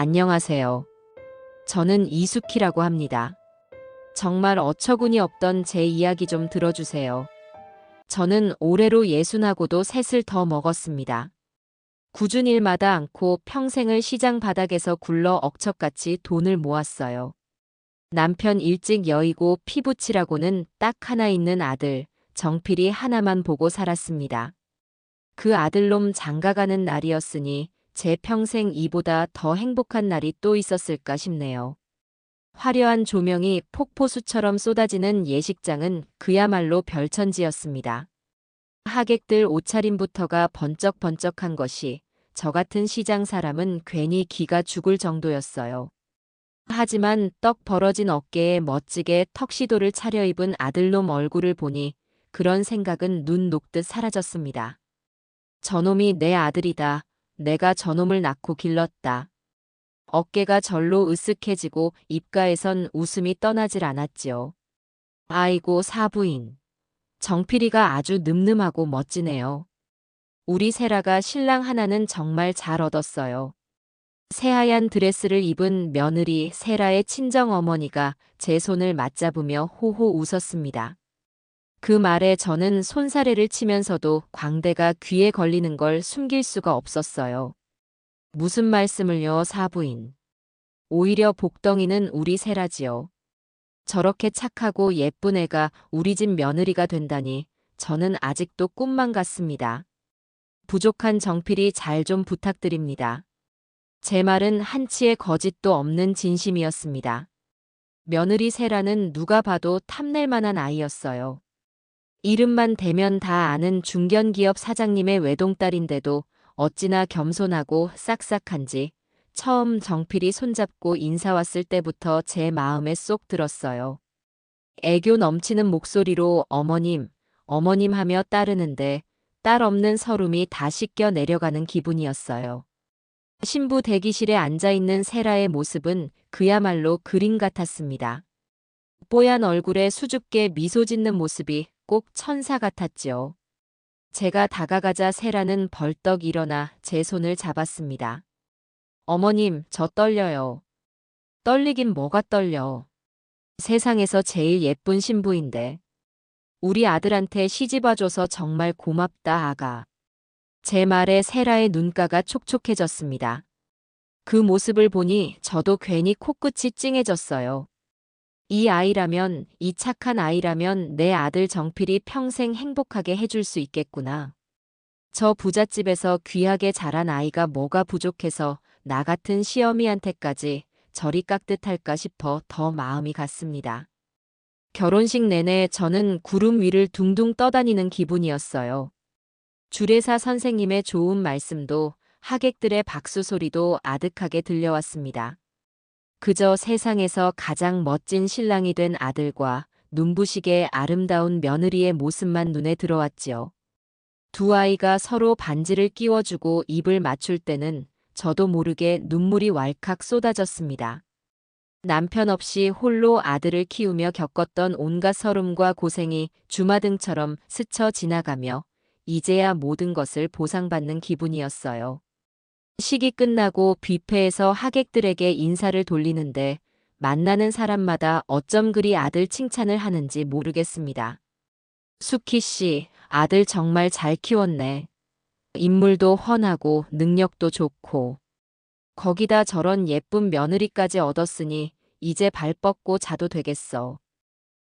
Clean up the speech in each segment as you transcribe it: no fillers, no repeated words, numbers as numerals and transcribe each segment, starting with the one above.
안녕하세요. 저는 이수키라고 합니다. 정말 어처구니 없던 제 이야기 좀 들어주세요. 저는 올해로 60하고도 셋을 더 먹었습니다. 꾸준 일마다 않고 평생을 시장 바닥에서 굴러 억척같이 돈을 모았어요. 남편 일찍 여의고 피부치라고는 딱 하나 있는 아들, 정필이 하나만 보고 살았습니다. 그 아들놈 장가가는 날이었으니 제 평생 이보다 더 행복한 날이 또 있었을까 싶네요. 화려한 조명이 폭포수처럼 쏟아지는 예식장은 그야말로 별천지였습니다. 하객들 옷차림부터가 번쩍번쩍한 것이 저 같은 시장 사람은 괜히 기가 죽을 정도였어요. 하지만 떡 벌어진 어깨에 멋지게 턱시도를 차려입은 아들놈 얼굴을 보니 그런 생각은 눈 녹듯 사라졌습니다. 저놈이 내 아들이다. 내가 저놈을 낳고 길렀다. 어깨가 절로 으쓱해지고 입가에선 웃음이 떠나질 않았지요. 아이고 사부인. 정필이가 아주 늠름하고 멋지네요. 우리 세라가 신랑 하나는 정말 잘 얻었어요. 새하얀 드레스를 입은 며느리 세라의 친정어머니가 제 손을 맞잡으며 호호 웃었습니다. 그 말에 저는 손사래를 치면서도 광대가 귀에 걸리는 걸 숨길 수가 없었어요. 무슨 말씀을요, 사부인. 오히려 복덩이는 우리 세라지요. 저렇게 착하고 예쁜 애가 우리 집 며느리가 된다니 저는 아직도 꿈만 같습니다. 부족한 정필이 잘 좀 부탁드립니다. 제 말은 한치의 거짓도 없는 진심이었습니다. 며느리 세라는 누가 봐도 탐낼 만한 아이였어요. 이름만 대면 다 아는 중견기업 사장님의 외동딸인데도 어찌나 겸손하고 싹싹한지 처음 정필이 손잡고 인사 왔을 때부터 제 마음에 쏙 들었어요. 애교 넘치는 목소리로 어머님, 어머님 하며 따르는데 딸 없는 서름이 다 씻겨 내려가는 기분이었어요. 신부 대기실에 앉아있는 세라의 모습은 그야말로 그림 같았습니다. 뽀얀 얼굴에 수줍게 미소 짓는 모습이 꼭 천사 같았지요. 제가 다가가자 세라는 벌떡 일어나 제 손을 잡았습니다. 어머님, 저 떨려요. 떨리긴 뭐가 떨려. 세상에서 제일 예쁜 신부인데. 우리 아들한테 시집와줘서 정말 고맙다, 아가. 제 말에 세라의 눈가가 촉촉해졌습니다. 그 모습을 보니 저도 괜히 코끝이 찡해졌어요. 이 아이라면, 이 착한 아이라면 내 아들 정필이 평생 행복하게 해줄 수 있겠구나. 저 부잣집에서 귀하게 자란 아이가 뭐가 부족해서 나 같은 시어미한테까지 저리 깍듯할까 싶어 더 마음이 갔습니다. 결혼식 내내 저는 구름 위를 둥둥 떠다니는 기분이었어요. 주례사 선생님의 좋은 말씀도 하객들의 박수 소리도 아득하게 들려왔습니다. 그저 세상에서 가장 멋진 신랑이 된 아들과 눈부시게 아름다운 며느리의 모습만 눈에 들어왔지요. 두 아이가 서로 반지를 끼워주고 입을 맞출 때는 저도 모르게 눈물이 왈칵 쏟아졌습니다. 남편 없이 홀로 아들을 키우며 겪었던 온갖 서름과 고생이 주마등처럼 스쳐 지나가며 이제야 모든 것을 보상받는 기분이었어요. 식이 끝나고 뷔페에서 하객들에게 인사를 돌리는데 만나는 사람마다 어쩜 그리 아들 칭찬을 하는지 모르겠습니다. 수키 씨, 아들 정말 잘 키웠네. 인물도 훤하고 능력도 좋고. 거기다 저런 예쁜 며느리까지 얻었으니 이제 발 뻗고 자도 되겠어.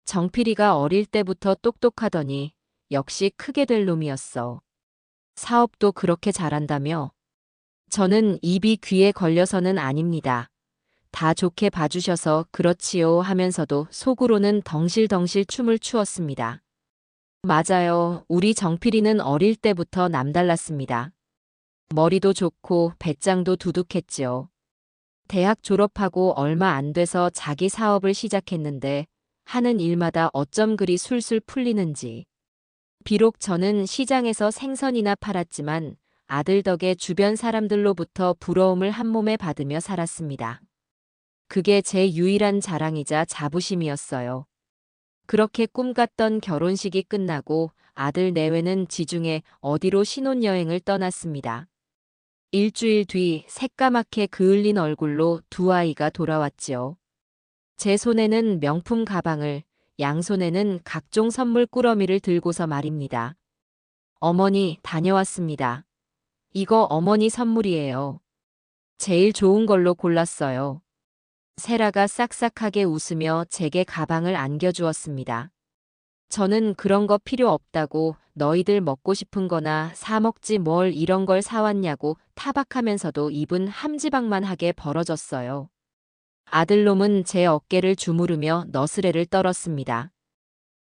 정필이가 어릴 때부터 똑똑하더니 역시 크게 될 놈이었어. 사업도 그렇게 잘한다며? 저는 입이 귀에 걸려서는 아닙니다. 다 좋게 봐주셔서 그렇지요 하면서도 속으로는 덩실덩실 춤을 추었습니다. 맞아요. 우리 정필이는 어릴 때부터 남달랐습니다. 머리도 좋고 배짱도 두둑했지요. 대학 졸업하고 얼마 안 돼서 자기 사업을 시작했는데 하는 일마다 어쩜 그리 술술 풀리는지. 비록 저는 시장에서 생선이나 팔았지만 아들 덕에 주변 사람들로부터 부러움을 한 몸에 받으며 살았습니다. 그게 제 유일한 자랑이자 자부심이었어요. 그렇게 꿈같던 결혼식이 끝나고 아들 내외는 지중해 어디로 신혼여행을 떠났습니다. 일주일 뒤 새까맣게 그을린 얼굴로 두 아이가 돌아왔지요. 제 손에는 명품 가방을, 양손에는 각종 선물 꾸러미를 들고서 말입니다. 어머니, 다녀왔습니다. 이거 어머니 선물이에요. 제일 좋은 걸로 골랐어요. 세라가 싹싹하게 웃으며 제게 가방을 안겨주었습니다. 저는 그런 거 필요 없다고, 너희들 먹고 싶은 거나 사 먹지 뭘 이런 걸 사왔냐고 타박하면서도 입은 함지박만하게 벌어졌어요. 아들놈은 제 어깨를 주무르며 너스레를 떨었습니다.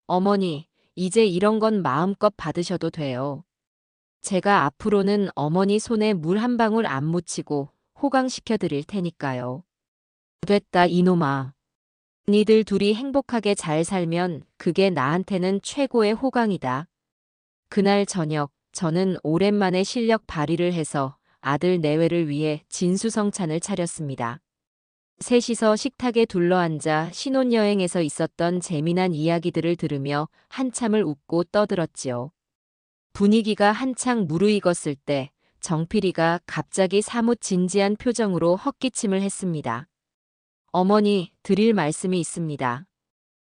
어머니, 이제 이런 건 마음껏 받으셔도 돼요. 제가 앞으로는 어머니 손에 물 한 방울 안 묻히고 호강시켜 드릴 테니까요. 됐다 이놈아. 니들 둘이 행복하게 잘 살면 그게 나한테는 최고의 호강이다. 그날 저녁 저는 오랜만에 실력 발휘를 해서 아들 내외를 위해 진수성찬을 차렸습니다. 셋이서 식탁에 둘러앉아 신혼여행에서 있었던 재미난 이야기들을 들으며 한참을 웃고 떠들었지요. 분위기가 한창 무르익었을 때 정필이가 갑자기 사뭇 진지한 표정으로 헛기침을 했습니다. 어머니, 드릴 말씀이 있습니다.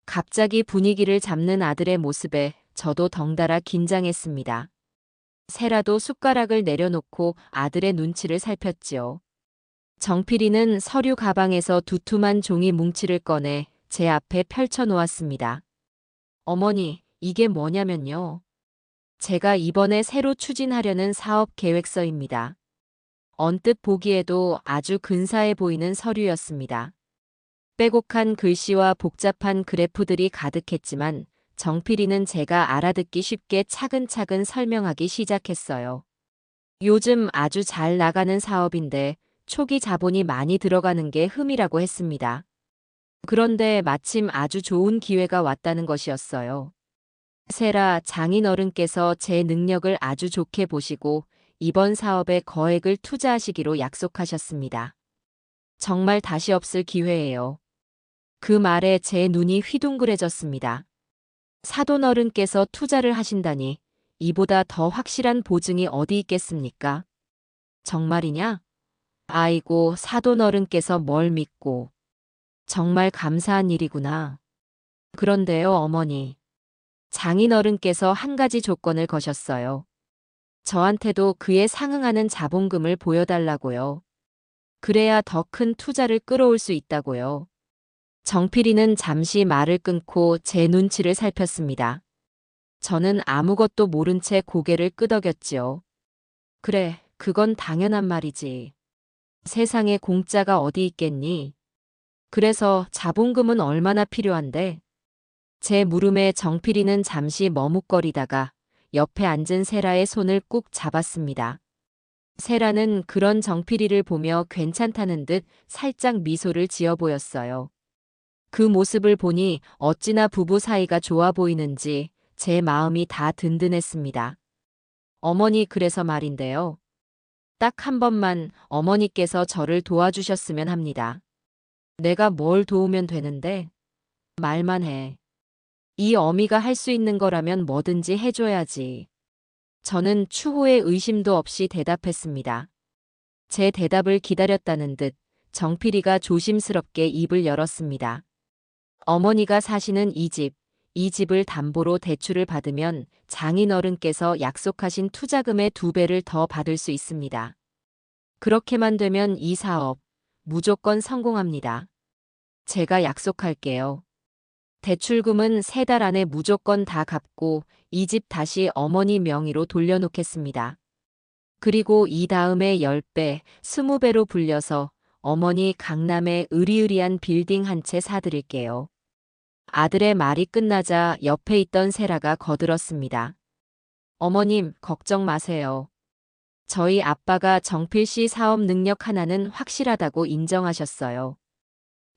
갑자기 분위기를 잡는 아들의 모습에 저도 덩달아 긴장했습니다. 세라도 숟가락을 내려놓고 아들의 눈치를 살폈지요. 정필이는 서류 가방에서 두툼한 종이 뭉치를 꺼내 제 앞에 펼쳐 놓았습니다. 어머니, 이게 뭐냐면요. 제가 이번에 새로 추진하려는 사업 계획서입니다. 언뜻 보기에도 아주 근사해 보이는 서류였습니다. 빼곡한 글씨와 복잡한 그래프들이 가득했지만 정필이는 제가 알아듣기 쉽게 차근차근 설명하기 시작했어요. 요즘 아주 잘 나가는 사업인데 초기 자본이 많이 들어가는 게 흠이라고 했습니다. 그런데 마침 아주 좋은 기회가 왔다는 것이었어요. 세라 장인어른께서 제 능력을 아주 좋게 보시고 이번 사업에 거액을 투자하시기로 약속하셨습니다. 정말 다시 없을 기회예요. 그 말에 제 눈이 휘둥그레졌습니다. 사돈어른께서 투자를 하신다니 이보다 더 확실한 보증이 어디 있겠습니까? 정말이냐? 아이고, 사돈어른께서 뭘 믿고. 정말 감사한 일이구나. 그런데요, 어머니. 장인어른께서 한 가지 조건을 거셨어요. 저한테도 그에 상응하는 자본금을 보여달라고요. 그래야 더 큰 투자를 끌어올 수 있다고요. 정필이는 잠시 말을 끊고 제 눈치를 살폈습니다. 저는 아무것도 모른 채 고개를 끄덕였지요. 그래, 그건 당연한 말이지. 세상에 공짜가 어디 있겠니? 그래서 자본금은 얼마나 필요한데? 제 물음에 정필이는 잠시 머뭇거리다가 옆에 앉은 세라의 손을 꾹 잡았습니다. 세라는 그런 정필이를 보며 괜찮다는 듯 살짝 미소를 지어 보였어요. 그 모습을 보니 어찌나 부부 사이가 좋아 보이는지 제 마음이 다 든든했습니다. 어머니, 그래서 말인데요. 딱 한 번만 어머니께서 저를 도와주셨으면 합니다. 내가 뭘 도우면 되는데? 말만 해. 이 어미가 할 수 있는 거라면 뭐든지 해줘야지. 저는 추호의 의심도 없이 대답했습니다. 제 대답을 기다렸다는 듯 정필이가 조심스럽게 입을 열었습니다. 어머니가 사시는 이 집을 담보로 대출을 받으면 장인어른께서 약속하신 투자금의 2배를 더 받을 수 있습니다. 그렇게만 되면 이 사업 무조건 성공합니다. 제가 약속할게요. 대출금은 3달 안에 무조건 다 갚고 이 집 다시 어머니 명의로 돌려놓겠습니다. 그리고 이 다음에 10배, 20배로 불려서 어머니 강남에 으리으리한 빌딩 한 채 사드릴게요. 아들의 말이 끝나자 옆에 있던 세라가 거들었습니다. 어머님, 걱정 마세요. 저희 아빠가 정필 씨 사업 능력 하나는 확실하다고 인정하셨어요.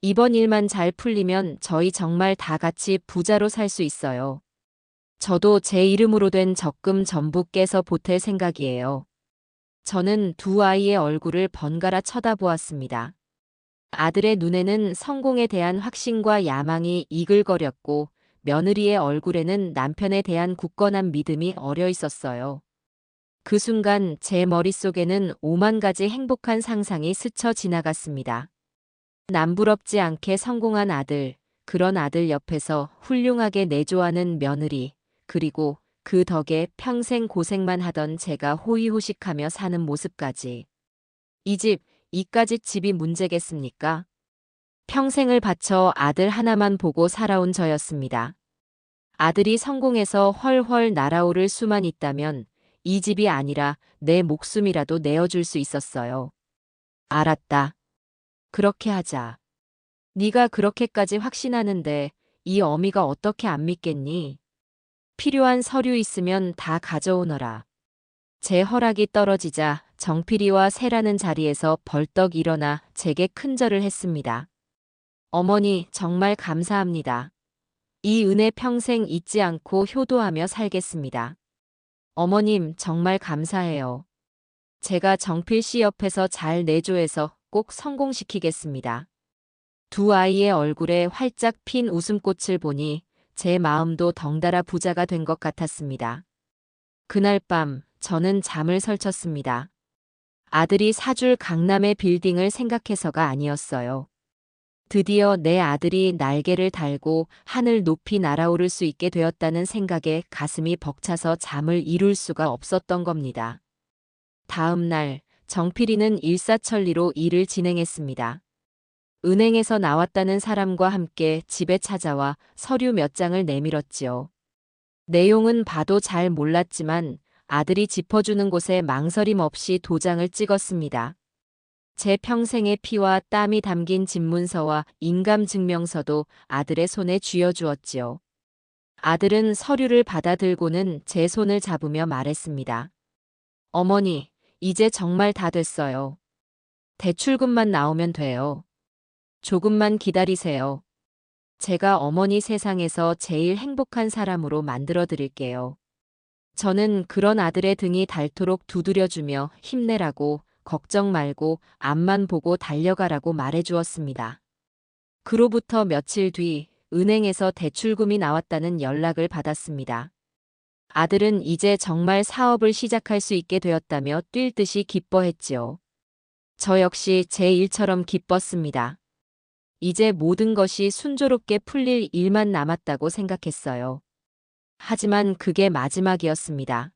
이번 일만 잘 풀리면 저희 정말 다 같이 부자로 살 수 있어요. 저도 제 이름으로 된 적금 전부 깨서 보탤 생각이에요. 저는 두 아이의 얼굴을 번갈아 쳐다보았습니다. 아들의 눈에는 성공에 대한 확신과 야망이 이글거렸고 며느리의 얼굴에는 남편에 대한 굳건한 믿음이 어려 있었어요. 그 순간 제 머릿속에는 오만 가지 행복한 상상이 스쳐 지나갔습니다. 남부럽지 않게 성공한 아들, 그런 아들 옆에서 훌륭하게 내조하는 며느리, 그리고 그 덕에 평생 고생만 하던 제가 호의호식하며 사는 모습까지. 이 집, 이까짓 집이 문제겠습니까? 평생을 바쳐 아들 하나만 보고 살아온 저였습니다. 아들이 성공해서 훨훨 날아오를 수만 있다면 이 집이 아니라 내 목숨이라도 내어줄 수 있었어요. 알았다. 그렇게 하자. 네가 그렇게까지 확신하는데 이 어미가 어떻게 안 믿겠니? 필요한 서류 있으면 다 가져오너라. 제 허락이 떨어지자 정필이와 세라는 자리에서 벌떡 일어나 제게 큰절을 했습니다. 어머니 정말 감사합니다. 이 은혜 평생 잊지 않고 효도하며 살겠습니다. 어머님 정말 감사해요. 제가 정필 씨 옆에서 잘 내조해서 꼭 성공시키겠습니다. 두 아이의 얼굴에 활짝 핀 웃음꽃을 보니 제 마음도 덩달아 부자가 된 것 같았습니다. 그날 밤 저는 잠을 설쳤습니다. 아들이 사줄 강남의 빌딩을 생각해서가 아니었어요. 드디어 내 아들이 날개를 달고 하늘 높이 날아오를 수 있게 되었다는 생각에 가슴이 벅차서 잠을 이룰 수가 없었던 겁니다. 다음 날 정필이는 일사천리로 일을 진행했습니다. 은행에서 나왔다는 사람과 함께 집에 찾아와 서류 몇 장을 내밀었지요. 내용은 봐도 잘 몰랐지만 아들이 짚어주는 곳에 망설임 없이 도장을 찍었습니다. 제 평생의 피와 땀이 담긴 집문서와 인감증명서도 아들의 손에 쥐어주었지요. 아들은 서류를 받아들고는 제 손을 잡으며 말했습니다. 어머니, 이제 정말 다 됐어요. 대출금만 나오면 돼요. 조금만 기다리세요. 제가 어머니 세상에서 제일 행복한 사람으로 만들어 드릴게요. 저는 그런 아들의 등이 닳도록 두드려주며 힘내라고, 걱정 말고 앞만 보고 달려가라고 말해주었습니다. 그로부터 며칠 뒤 은행에서 대출금이 나왔다는 연락을 받았습니다. 아들은 이제 정말 사업을 시작할 수 있게 되었다며 뛸 듯이 기뻐했지요. 저 역시 제 일처럼 기뻤습니다. 이제 모든 것이 순조롭게 풀릴 일만 남았다고 생각했어요. 하지만 그게 마지막이었습니다.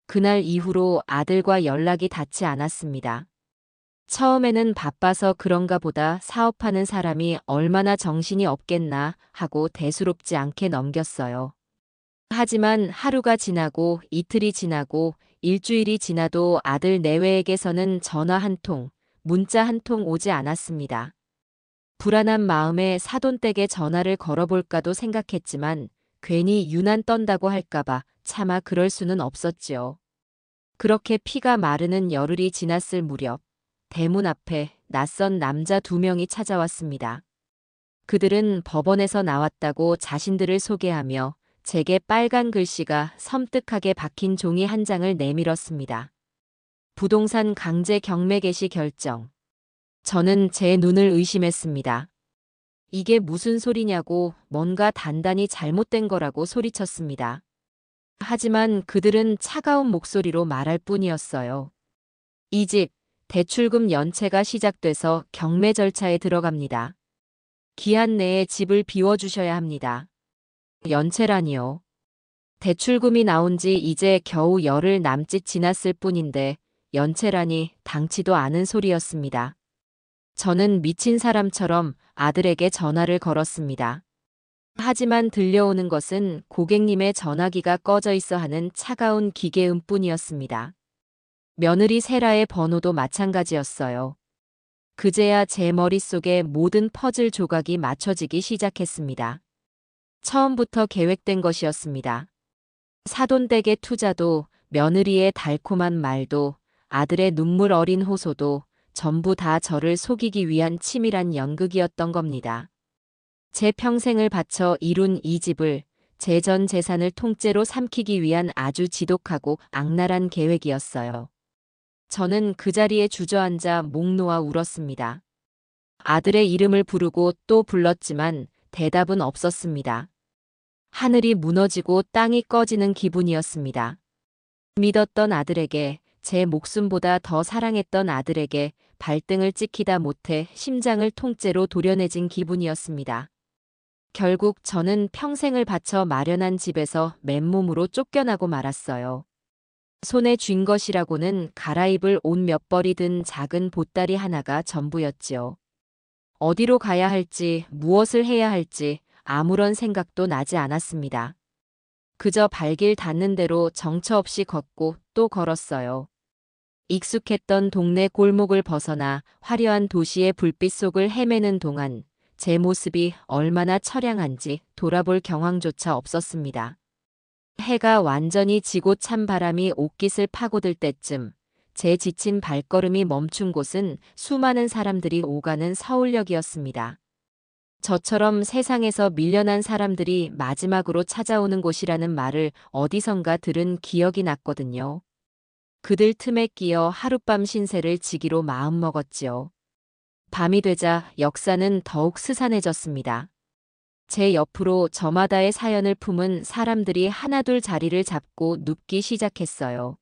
그날 이후로 아들과 연락이 닿지 않았습니다. 처음에는 바빠서 그런가 보다 사업하는 사람이 얼마나 정신이 없겠나 하고 대수롭지 않게 넘겼어요. 하지만 하루가 지나고 이틀이 지나고 일주일이 지나도 아들 내외에게서는 전화 한 통, 문자 한 통 오지 않았습니다. 불안한 마음에 사돈댁에 전화를 걸어볼까도 생각했지만 괜히 유난 떤다고 할까봐 차마 그럴 수는 없었지요. 그렇게 피가 마르는 열흘이 지났을 무렵 대문 앞에 낯선 남자 두 명이 찾아왔습니다. 그들은 법원에서 나왔다고 자신들을 소개하며 제게 빨간 글씨가 섬뜩하게 박힌 종이 한 장을 내밀었습니다. 부동산 강제 경매 개시 결정. 저는 제 눈을 의심했습니다. 이게 무슨 소리냐고 뭔가 단단히 잘못된 거라고 소리쳤습니다. 하지만 그들은 차가운 목소리로 말할 뿐이었어요. 이 집, 대출금 연체가 시작돼서 경매 절차에 들어갑니다. 기한 내에 집을 비워주셔야 합니다. 연체라니요. 대출금이 나온 지 이제 겨우 열흘 남짓 지났을 뿐인데 연체라니 당치도 않은 소리였습니다. 저는 미친 사람처럼 아들에게 전화를 걸었습니다. 하지만 들려오는 것은 고객님의 전화기가 꺼져 있어 하는 차가운 기계음 뿐이었습니다. 며느리 세라의 번호도 마찬가지였어요. 그제야 제 머릿속에 모든 퍼즐 조각이 맞춰지기 시작했습니다. 처음부터 계획된 것이었습니다. 사돈댁의 투자도 며느리의 달콤한 말도 아들의 눈물 어린 호소도 전부 다 저를 속이기 위한 치밀한 연극이었던 겁니다. 제 평생을 바쳐 이룬 이 집을 제 전 재산을 통째로 삼키기 위한 아주 지독하고 악랄한 계획이었어요. 저는 그 자리에 주저앉아 목 놓아 울었습니다. 아들의 이름을 부르고 또 불렀지만 대답은 없었습니다. 하늘이 무너지고 땅이 꺼지는 기분이었습니다. 믿었던 아들에게, 제 목숨보다 더 사랑했던 아들에게 발등을 찍히다 못해 심장을 통째로 도려내진 기분이었습니다. 결국 저는 평생을 바쳐 마련한 집에서 맨몸으로 쫓겨나고 말았어요. 손에 쥔 것이라고는 갈아입을 옷 몇 벌이 든 작은 보따리 하나가 전부였지요. 어디로 가야 할지, 무엇을 해야 할지 아무런 생각도 나지 않았습니다. 그저 발길 닿는 대로 정처 없이 걷고 또 걸었어요. 익숙했던 동네 골목을 벗어나 화려한 도시의 불빛 속을 헤매는 동안 제 모습이 얼마나 처량한지 돌아볼 경황조차 없었습니다. 해가 완전히 지고 찬 바람이 옷깃을 파고들 때쯤 제 지친 발걸음이 멈춘 곳은 수많은 사람들이 오가는 서울역이었습니다. 저처럼 세상에서 밀려난 사람들이 마지막으로 찾아오는 곳이라는 말을 어디선가 들은 기억이 났거든요. 그들 틈에 끼어 하룻밤 신세를 지기로 마음먹었지요. 밤이 되자 역사는 더욱 스산해졌습니다. 제 옆으로 저마다의 사연을 품은 사람들이 하나둘 자리를 잡고 눕기 시작했어요.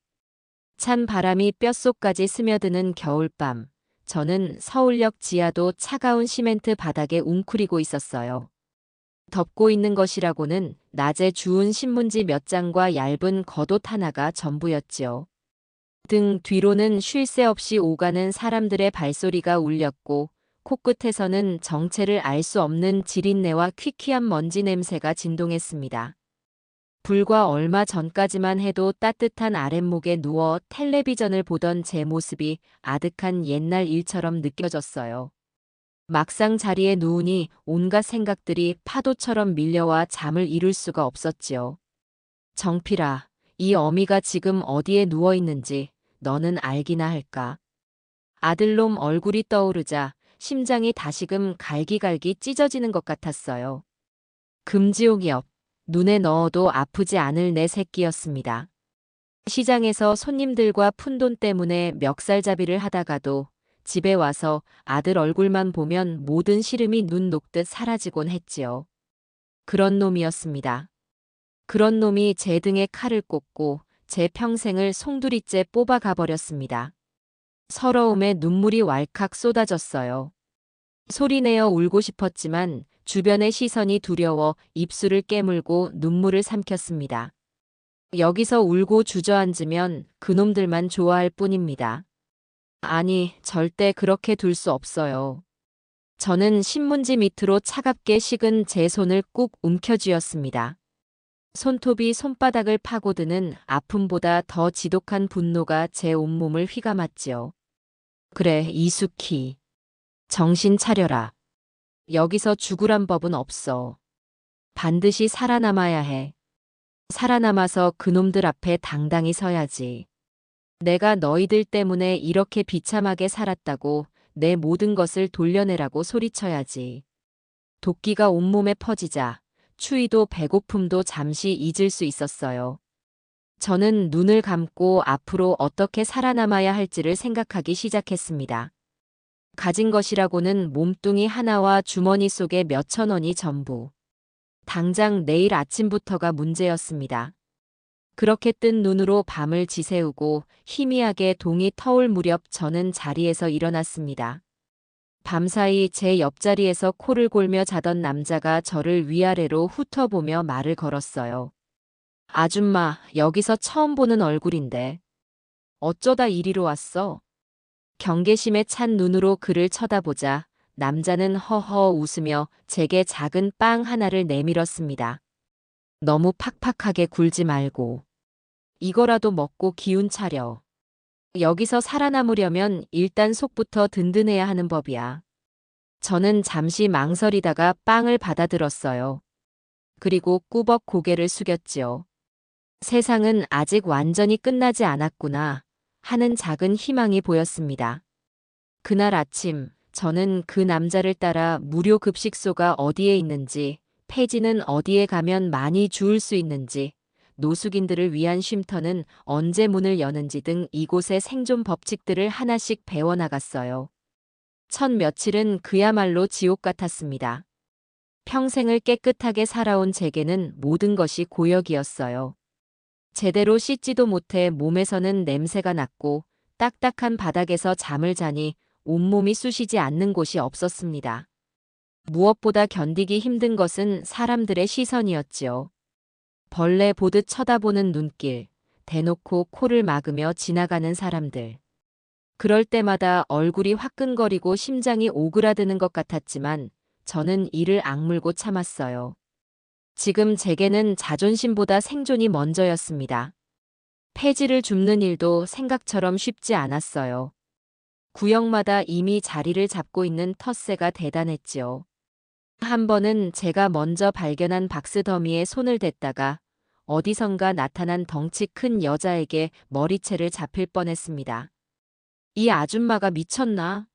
찬 바람이 뼛속까지 스며드는 겨울밤, 저는 서울역 지하도 차가운 시멘트 바닥에 웅크리고 있었어요. 덮고 있는 것이라고는 낮에 주운 신문지 몇 장과 얇은 겉옷 하나가 전부였지요. 등 뒤로는 쉴 새 없이 오가는 사람들의 발소리가 울렸고 코끝에서는 정체를 알 수 없는 지린내와 퀴퀴한 먼지 냄새가 진동했습니다. 불과 얼마 전까지만 해도 따뜻한 아랫목에 누워 텔레비전을 보던 제 모습이 아득한 옛날 일처럼 느껴졌어요. 막상 자리에 누우니 온갖 생각들이 파도처럼 밀려와 잠을 이룰 수가 없었지요. 정필아, 이 어미가 지금 어디에 누워 있는지 너는 알기나 할까? 아들놈 얼굴이 떠오르자 심장이 다시금 갈기갈기 찢어지는 것 같았어요. 금지옥이업, 눈에 넣어도 아프지 않을 내 새끼였습니다. 시장에서 손님들과 푼돈 때문에 멱살잡이를 하다가도 집에 와서 아들 얼굴만 보면 모든 시름이 눈 녹듯 사라지곤 했지요. 그런 놈이었습니다. 그런 놈이 제 등에 칼을 꽂고 제 평생을 송두리째 뽑아가버렸습니다. 서러움에 눈물이 왈칵 쏟아졌어요. 소리내어 울고 싶었지만 주변의 시선이 두려워 입술을 깨물고 눈물을 삼켰습니다. 여기서 울고 주저앉으면 그놈들만 좋아할 뿐입니다. 아니, 절대 그렇게 둘 수 없어요. 저는 신문지 밑으로 차갑게 식은 제 손을 꾹 움켜쥐었습니다. 손톱이 손바닥을 파고드는 아픔보다 더 지독한 분노가 제 온몸을 휘감았지요. 그래, 이수키. 정신 차려라. 여기서 죽으란 법은 없어. 반드시 살아남아야 해. 살아남아서 그놈들 앞에 당당히 서야지. 내가 너희들 때문에 이렇게 비참하게 살았다고 내 모든 것을 돌려내라고 소리쳐야지. 도끼가 온몸에 퍼지자 추위도 배고픔도 잠시 잊을 수 있었어요. 저는 눈을 감고 앞으로 어떻게 살아남아야 할지를 생각하기 시작했습니다. 가진 것이라고는 몸뚱이 하나와 주머니 속에 몇천 원이 전부. 당장 내일 아침부터가 문제였습니다. 그렇게 뜬 눈으로 밤을 지새우고 희미하게 동이 터올 무렵 저는 자리에서 일어났습니다. 밤사이 제 옆자리에서 코를 골며 자던 남자가 저를 위아래로 훑어보며 말을 걸었어요. 아줌마, 여기서 처음 보는 얼굴인데. 어쩌다 이리로 왔어? 경계심에 찬 눈으로 그를 쳐다보자 남자는 허허 웃으며 제게 작은 빵 하나를 내밀었습니다. 너무 팍팍하게 굴지 말고. 이거라도 먹고 기운 차려. 여기서 살아남으려면 일단 속부터 든든해야 하는 법이야. 저는 잠시 망설이다가 빵을 받아들었어요. 그리고 꾸벅 고개를 숙였지요. 세상은 아직 완전히 끝나지 않았구나 하는 작은 희망이 보였습니다. 그날 아침 저는 그 남자를 따라 무료 급식소가 어디에 있는지, 폐지는 어디에 가면 많이 주울 수 있는지, 노숙인들을 위한 쉼터는 언제 문을 여는지 등 이곳의 생존 법칙들을 하나씩 배워나갔어요. 첫 며칠은 그야말로 지옥 같았습니다. 평생을 깨끗하게 살아온 제게는 모든 것이 고역이었어요. 제대로 씻지도 못해 몸에서는 냄새가 났고 딱딱한 바닥에서 잠을 자니 온몸이 쑤시지 않는 곳이 없었습니다. 무엇보다 견디기 힘든 것은 사람들의 시선이었지요. 벌레 보듯 쳐다보는 눈길, 대놓고 코를 막으며 지나가는 사람들. 그럴 때마다 얼굴이 화끈거리고 심장이 오그라드는 것 같았지만 저는 이를 악물고 참았어요. 지금 제게는 자존심보다 생존이 먼저였습니다. 폐지를 줍는 일도 생각처럼 쉽지 않았어요. 구역마다 이미 자리를 잡고 있는 텃세가 대단했지요. 한 번은 제가 먼저 발견한 박스 더미에 손을 댔다가 어디선가 나타난 덩치 큰 여자에게 머리채를 잡힐 뻔했습니다. 이 아줌마가 미쳤나?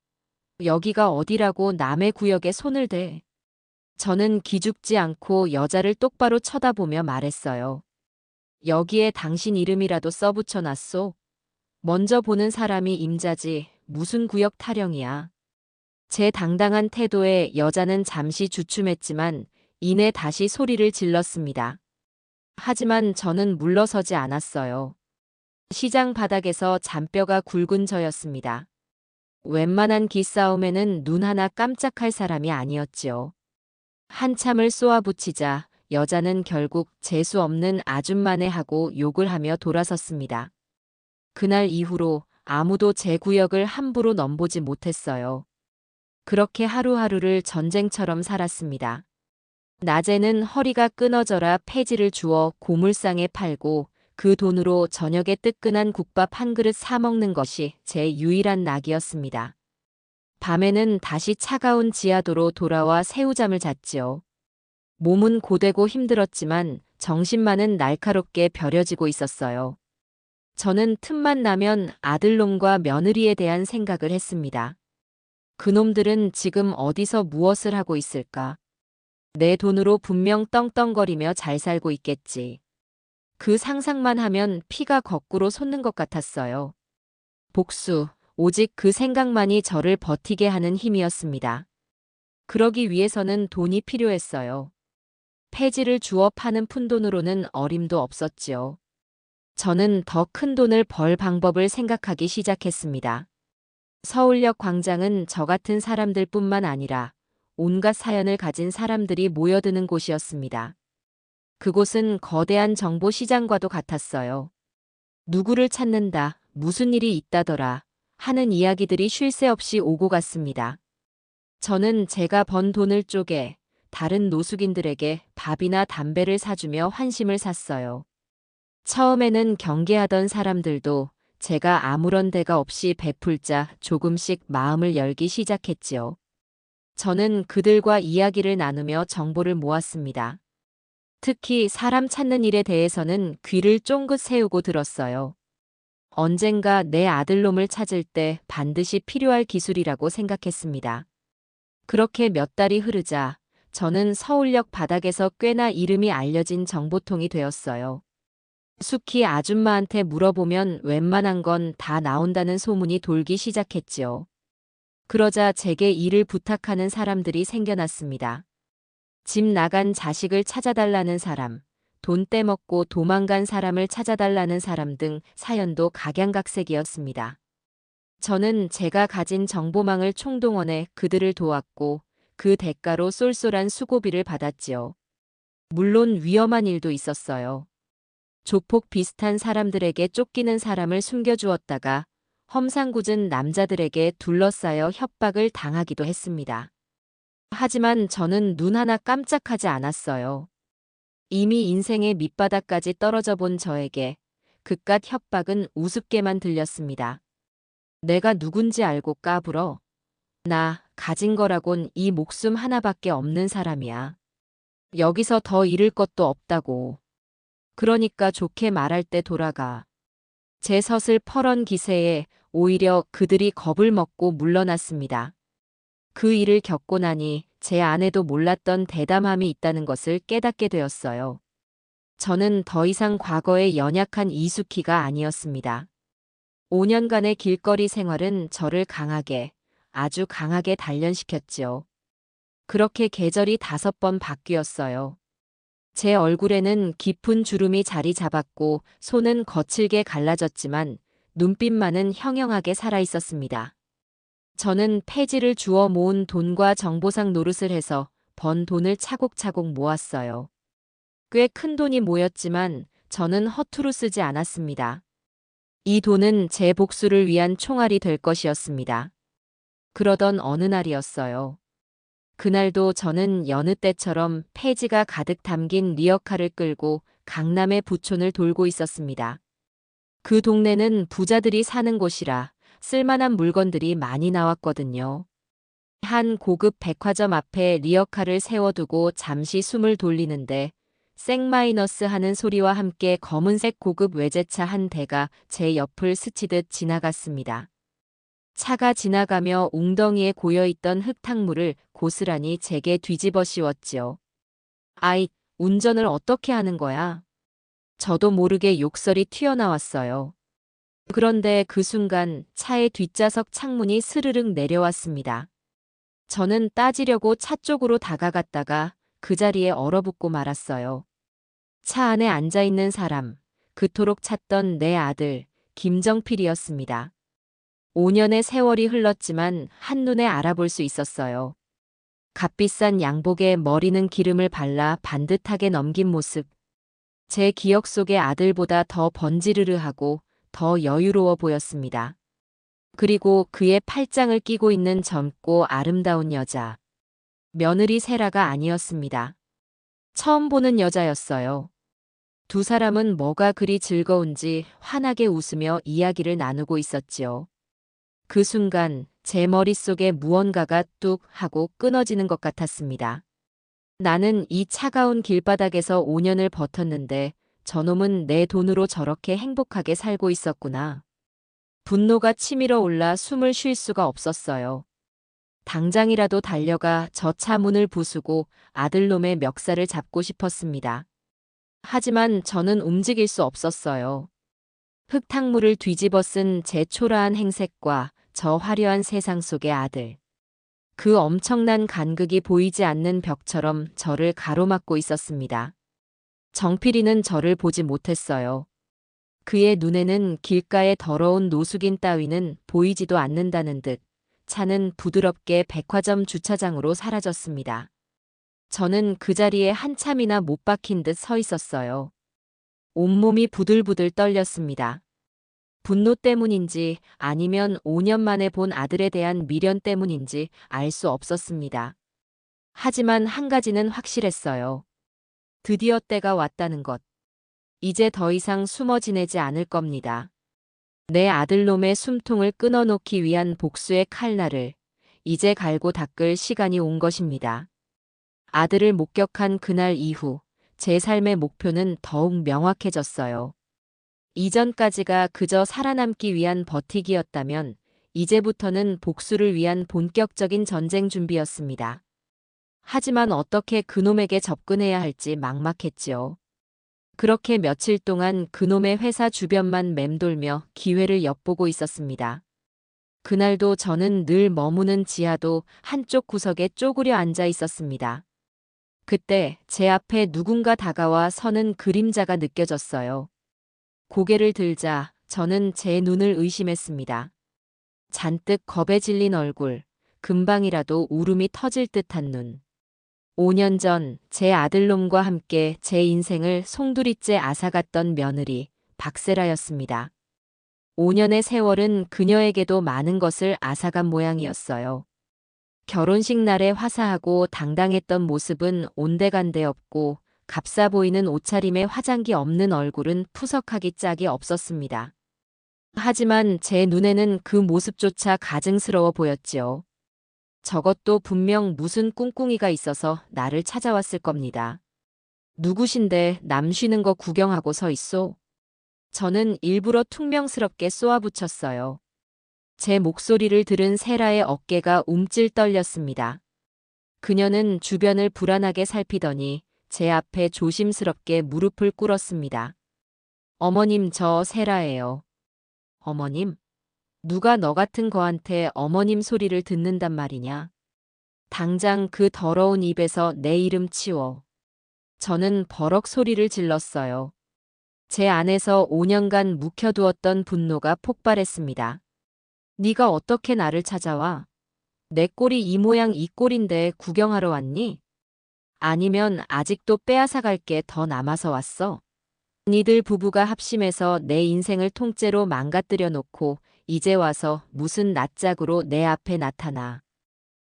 여기가 어디라고 남의 구역에 손을 대. 저는 기죽지 않고 여자를 똑바로 쳐다보며 말했어요. 여기에 당신 이름이라도 써붙여놨소. 먼저 보는 사람이 임자지 무슨 구역 타령이야. 제 당당한 태도에 여자는 잠시 주춤했지만 이내 다시 소리를 질렀습니다. 하지만 저는 물러서지 않았어요. 시장 바닥에서 잔뼈가 굵은 저였습니다. 웬만한 기싸움에는 눈 하나 깜짝할 사람이 아니었지요. 한참을 쏘아붙이자 여자는 결국 재수 없는 아줌마네 하고 욕을 하며 돌아섰습니다. 그날 이후로 아무도 제 구역을 함부로 넘보지 못했어요. 그렇게 하루하루를 전쟁처럼 살았습니다. 낮에는 허리가 끊어져라 폐지를 주워 고물상에 팔고 그 돈으로 저녁에 뜨끈한 국밥 한 그릇 사 먹는 것이 제 유일한 낙이었습니다. 밤에는 다시 차가운 지하도로 돌아와 새우잠을 잤지요. 몸은 고되고 힘들었지만 정신만은 날카롭게 벼려지고 있었어요. 저는 틈만 나면 아들놈과 며느리에 대한 생각을 했습니다. 그놈들은 지금 어디서 무엇을 하고 있을까? 내 돈으로 분명 떵떵거리며 잘 살고 있겠지. 그 상상만 하면 피가 거꾸로 솟는 것 같았어요. 복수, 오직 그 생각만이 저를 버티게 하는 힘이었습니다. 그러기 위해서는 돈이 필요했어요. 폐지를 주워 파는 푼돈으로는 어림도 없었지요. 저는 더 큰 돈을 벌 방법을 생각하기 시작했습니다. 서울역 광장은 저 같은 사람들뿐만 아니라 온갖 사연을 가진 사람들이 모여드는 곳이었습니다. 그곳은 거대한 정보 시장과도 같았어요. 누구를 찾는다, 무슨 일이 있다더라 하는 이야기들이 쉴 새 없이 오고 갔습니다. 저는 제가 번 돈을 쪼개 다른 노숙인들에게 밥이나 담배를 사주며 환심을 샀어요. 처음에는 경계하던 사람들도 제가 아무런 대가 없이 베풀자 조금씩 마음을 열기 시작했지요. 저는 그들과 이야기를 나누며 정보를 모았습니다. 특히 사람 찾는 일에 대해서는 귀를 쫑긋 세우고 들었어요. 언젠가 내 아들놈을 찾을 때 반드시 필요할 기술이라고 생각했습니다. 그렇게 몇 달이 흐르자 저는 서울역 바닥에서 꽤나 이름이 알려진 정보통이 되었어요. 숙희 아줌마한테 물어보면 웬만한 건 다 나온다는 소문이 돌기 시작했지요. 그러자 제게 일을 부탁하는 사람들이 생겨났습니다. 집 나간 자식을 찾아달라는 사람, 돈 떼먹고 도망간 사람을 찾아달라는 사람 등 사연도 각양각색이었습니다. 저는 제가 가진 정보망을 총동원해 그들을 도왔고 그 대가로 쏠쏠한 수고비를 받았지요. 물론 위험한 일도 있었어요. 조폭 비슷한 사람들에게 쫓기는 사람을 숨겨주었다가 험상궂은 남자들에게 둘러싸여 협박을 당하기도 했습니다. 하지만 저는 눈 하나 깜짝하지 않았어요. 이미 인생의 밑바닥까지 떨어져 본 저에게 그깟 협박은 우습게만 들렸습니다. 내가 누군지 알고 까불어? 나 가진 거라곤 이 목숨 하나밖에 없는 사람이야. 여기서 더 잃을 것도 없다고. 그러니까 좋게 말할 때 돌아가. 제 서슬 퍼런 기세에 오히려 그들이 겁을 먹고 물러났습니다. 그 일을 겪고 나니 제 안에도 몰랐던 대담함이 있다는 것을 깨닫게 되었어요. 저는 더 이상 과거의 연약한 이숙희가 아니었습니다. 5년간의 길거리 생활은 저를 강하게, 아주 강하게 단련시켰지요. 그렇게 계절이 5번 바뀌었어요. 제 얼굴에는 깊은 주름이 자리 잡았고 손은 거칠게 갈라졌지만 눈빛만은 형형하게 살아 있었습니다. 저는 폐지를 주워 모은 돈과 정보상 노릇을 해서 번 돈을 차곡차곡 모았어요. 꽤 큰 돈이 모였지만 저는 허투루 쓰지 않았습니다. 이 돈은 제 복수를 위한 총알이 될 것이었습니다. 그러던 어느 날이었어요. 그날도 저는 여느 때처럼 폐지가 가득 담긴 리어카를 끌고 강남의 부촌을 돌고 있었습니다. 그 동네는 부자들이 사는 곳이라 쓸만한 물건들이 많이 나왔거든요. 한 고급 백화점 앞에 리어카를 세워두고 잠시 숨을 돌리는데 생마이너스 하는 소리와 함께 검은색 고급 외제차 한 대가 제 옆을 스치듯 지나갔습니다. 차가 지나가며 웅덩이에 고여있던 흙탕물을 고스란히 제게 뒤집어 씌웠지요. 아이, 운전을 어떻게 하는 거야? 저도 모르게 욕설이 튀어나왔어요. 그런데 그 순간 차의 뒷좌석 창문이 스르륵 내려왔습니다. 저는 따지려고 차 쪽으로 다가갔다가 그 자리에 얼어붙고 말았어요. 차 안에 앉아있는 사람, 그토록 찾던 내 아들, 김정필이었습니다. 5년의 세월이 흘렀지만 한눈에 알아볼 수 있었어요. 값비싼 양복에 머리는 기름을 발라 반듯하게 넘긴 모습. 제 기억 속의 아들보다 더 번지르르하고 더 여유로워 보였습니다. 그리고 그의 팔짱을 끼고 있는 젊고 아름다운 여자. 며느리 세라가 아니었습니다. 처음 보는 여자였어요. 두 사람은 뭐가 그리 즐거운지 환하게 웃으며 이야기를 나누고 있었지요. 그 순간 제 머릿속에 무언가가 뚝 하고 끊어지는 것 같았습니다. 나는 이 차가운 길바닥에서 5년을 버텼는데 저놈은 내 돈으로 저렇게 행복하게 살고 있었구나. 분노가 치밀어 올라 숨을 쉴 수가 없었어요. 당장이라도 달려가 저 차 문을 부수고 아들놈의 멱살을 잡고 싶었습니다. 하지만 저는 움직일 수 없었어요. 흙탕물을 뒤집어 쓴 제 초라한 행색과 저 화려한 세상 속의 아들. 그 엄청난 간극이 보이지 않는 벽처럼 저를 가로막고 있었습니다. 정필이는 저를 보지 못했어요. 그의 눈에는 길가의 더러운 노숙인 따위는 보이지도 않는다는 듯 차는 부드럽게 백화점 주차장으로 사라졌습니다. 저는 그 자리에 한참이나 못 박힌 듯 서 있었어요. 온몸이 부들부들 떨렸습니다. 분노 때문인지 아니면 5년 만에 본 아들에 대한 미련 때문인지 알 수 없었습니다. 하지만 한 가지는 확실했어요. 드디어 때가 왔다는 것. 이제 더 이상 숨어 지내지 않을 겁니다. 내 아들놈의 숨통을 끊어놓기 위한 복수의 칼날을 이제 갈고 닦을 시간이 온 것입니다. 아들을 목격한 그날 이후 제 삶의 목표는 더욱 명확해졌어요. 이전까지가 그저 살아남기 위한 버티기였다면 이제부터는 복수를 위한 본격적인 전쟁 준비였습니다. 하지만 어떻게 그놈에게 접근해야 할지 막막했지요. 그렇게 며칠 동안 그놈의 회사 주변만 맴돌며 기회를 엿보고 있었습니다. 그날도 저는 늘 머무는 지하도 한쪽 구석에 쪼그려 앉아 있었습니다. 그때 제 앞에 누군가 다가와 서는 그림자가 느껴졌어요. 고개를 들자 저는 제 눈을 의심했습니다. 잔뜩 겁에 질린 얼굴, 금방이라도 울음이 터질 듯한 눈. 5년 전 제 아들놈과 함께 제 인생을 송두리째 앗아갔던 며느리 박세라였습니다. 5년의 세월은 그녀에게도 많은 것을 앗아간 모양이었어요. 결혼식 날에 화사하고 당당했던 모습은 온데간데 없고 값싸 보이는 옷차림에 화장기 없는 얼굴은 푸석하기 짝이 없었습니다. 하지만 제 눈에는 그 모습조차 가증스러워 보였지요. 저것도 분명 무슨 꿍꿍이가 있어서 나를 찾아왔을 겁니다. 누구신데 남 쉬는 거 구경하고 서 있소? 저는 일부러 퉁명스럽게 쏘아붙였어요. 제 목소리를 들은 세라의 어깨가 움찔 떨렸습니다. 그녀는 주변을 불안하게 살피더니 제 앞에 조심스럽게 무릎을 꿇었습니다. 어머님, 저 세라예요. 어머님? 누가 너 같은 거한테 어머님 소리를 듣는단 말이냐? 당장 그 더러운 입에서 내 이름 치워. 저는 버럭 소리를 질렀어요. 제 안에서 5년간 묵혀두었던 분노가 폭발했습니다. 네가 어떻게 나를 찾아와? 내 꼴이 이 모양 이 꼴인데 구경하러 왔니? 아니면 아직도 빼앗아갈 게 더 남아서 왔어? 니들 부부가 합심해서 내 인생을 통째로 망가뜨려 놓고 이제 와서 무슨 낯짝으로 내 앞에 나타나.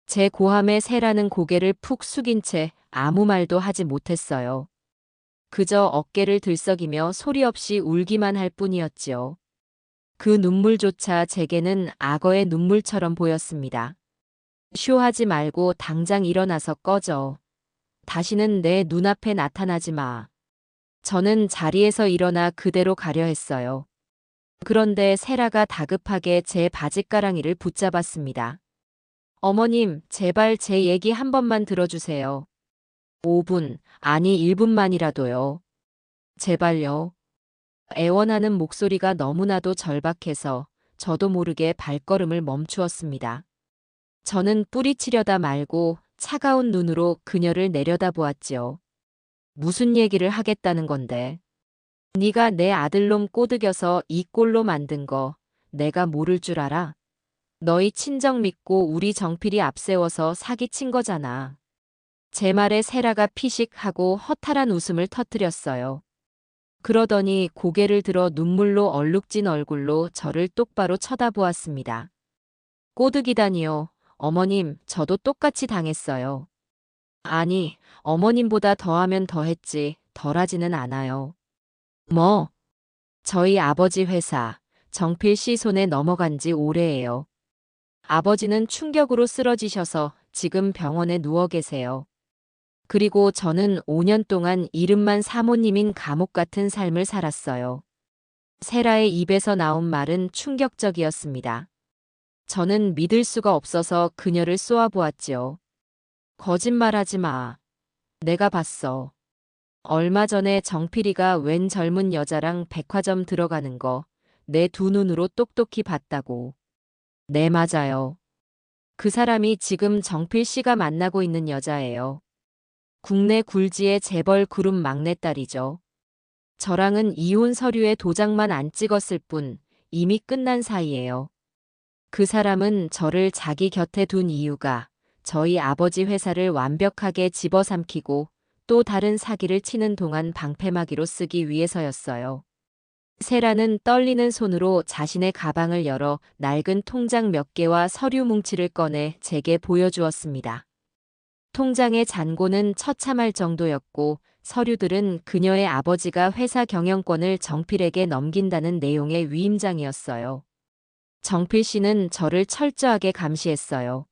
제 고함에 세라는 고개를 푹 숙인 채 아무 말도 하지 못했어요. 그저 어깨를 들썩이며 소리 없이 울기만 할 뿐이었지요. 그 눈물조차 제게는 악어의 눈물처럼 보였습니다. 쇼하지 말고 당장 일어나서 꺼져. 다시는 내 눈앞에 나타나지 마. 저는 자리에서 일어나 그대로 가려 했어요. 그런데 세라가 다급하게 제 바짓가랑이를 붙잡았습니다. 어머님, 제발 제 얘기 한 번만 들어주세요. 5분, 아니 1분만이라도요. 제발요. 애원하는 목소리가 너무나도 절박해서 저도 모르게 발걸음을 멈추었습니다. 저는 뿌리치려다 말고 차가운 눈으로 그녀를 내려다보았지요. 무슨 얘기를 하겠다는 건데. 네가 내 아들놈 꼬드겨서 이 꼴로 만든 거 내가 모를 줄 알아? 너희 친정 믿고 우리 정필이 앞세워서 사기친 거잖아. 제 말에 세라가 피식하고 허탈한 웃음을 터뜨렸어요. 그러더니 고개를 들어 눈물로 얼룩진 얼굴로 저를 똑바로 쳐다보았습니다. 꼬드기다니요. 어머님, 저도 똑같이 당했어요. 아니, 어머님보다 더하면 더했지, 덜하지는 않아요. 뭐? 저희 아버지 회사, 정필 씨 손에 넘어간 지 오래예요. 아버지는 충격으로 쓰러지셔서 지금 병원에 누워 계세요. 그리고 저는 5년 동안 이름만 사모님인 감옥 같은 삶을 살았어요. 세라의 입에서 나온 말은 충격적이었습니다. 저는 믿을 수가 없어서 그녀를 쏘아보았지요. 거짓말하지 마. 내가 봤어. 얼마 전에 정필이가 웬 젊은 여자랑 백화점 들어가는 거 내 두 눈으로 똑똑히 봤다고. 네, 맞아요. 그 사람이 지금 정필 씨가 만나고 있는 여자예요. 국내 굴지의 재벌 그룹 막내딸이죠. 저랑은 이혼 서류에 도장만 안 찍었을 뿐 이미 끝난 사이예요. 그 사람은 저를 자기 곁에 둔 이유가 저희 아버지 회사를 완벽하게 집어삼키고 또 다른 사기를 치는 동안 방패막이로 쓰기 위해서였어요. 세라는 떨리는 손으로 자신의 가방을 열어 낡은 통장 몇 개와 서류 뭉치를 꺼내 제게 보여주었습니다. 통장의 잔고는 처참할 정도였고 서류들은 그녀의 아버지가 회사 경영권을 정필에게 넘긴다는 내용의 위임장이었어요. 정필 씨는 저를 철저하게 감시했어요.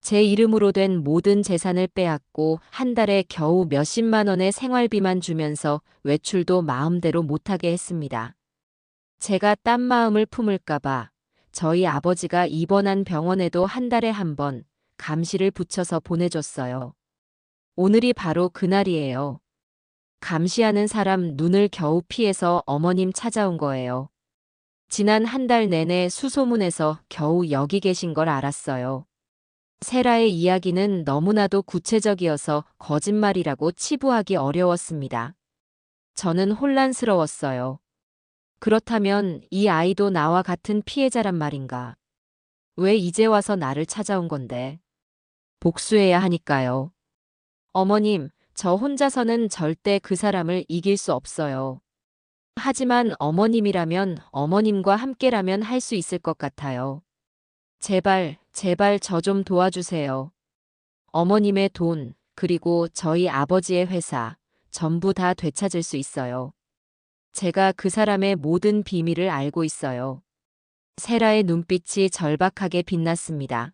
제 이름으로 된 모든 재산을 빼앗고 한 달에 겨우 몇십만 원의 생활비만 주면서 외출도 마음대로 못하게 했습니다. 제가 딴 마음을 품을까봐 저희 아버지가 입원한 병원에도 한 달에 한 번 감시를 붙여서 보내줬어요. 오늘이 바로 그날이에요. 감시하는 사람 눈을 겨우 피해서 어머님 찾아온 거예요. 지난 한 달 내내 수소문해서 겨우 여기 계신 걸 알았어요. 세라의 이야기는 너무나도 구체적이어서 거짓말이라고 치부하기 어려웠습니다. 저는 혼란스러웠어요. 그렇다면 이 아이도 나와 같은 피해자란 말인가? 왜 이제 와서 나를 찾아온 건데? 복수해야 하니까요. 어머님, 저 혼자서는 절대 그 사람을 이길 수 없어요. 하지만 어머님이라면 어머님과 함께라면 할 수 있을 것 같아요. 제발, 제발 저 좀 도와주세요. 어머님의 돈, 그리고 저희 아버지의 회사, 전부 다 되찾을 수 있어요. 제가 그 사람의 모든 비밀을 알고 있어요. 세라의 눈빛이 절박하게 빛났습니다.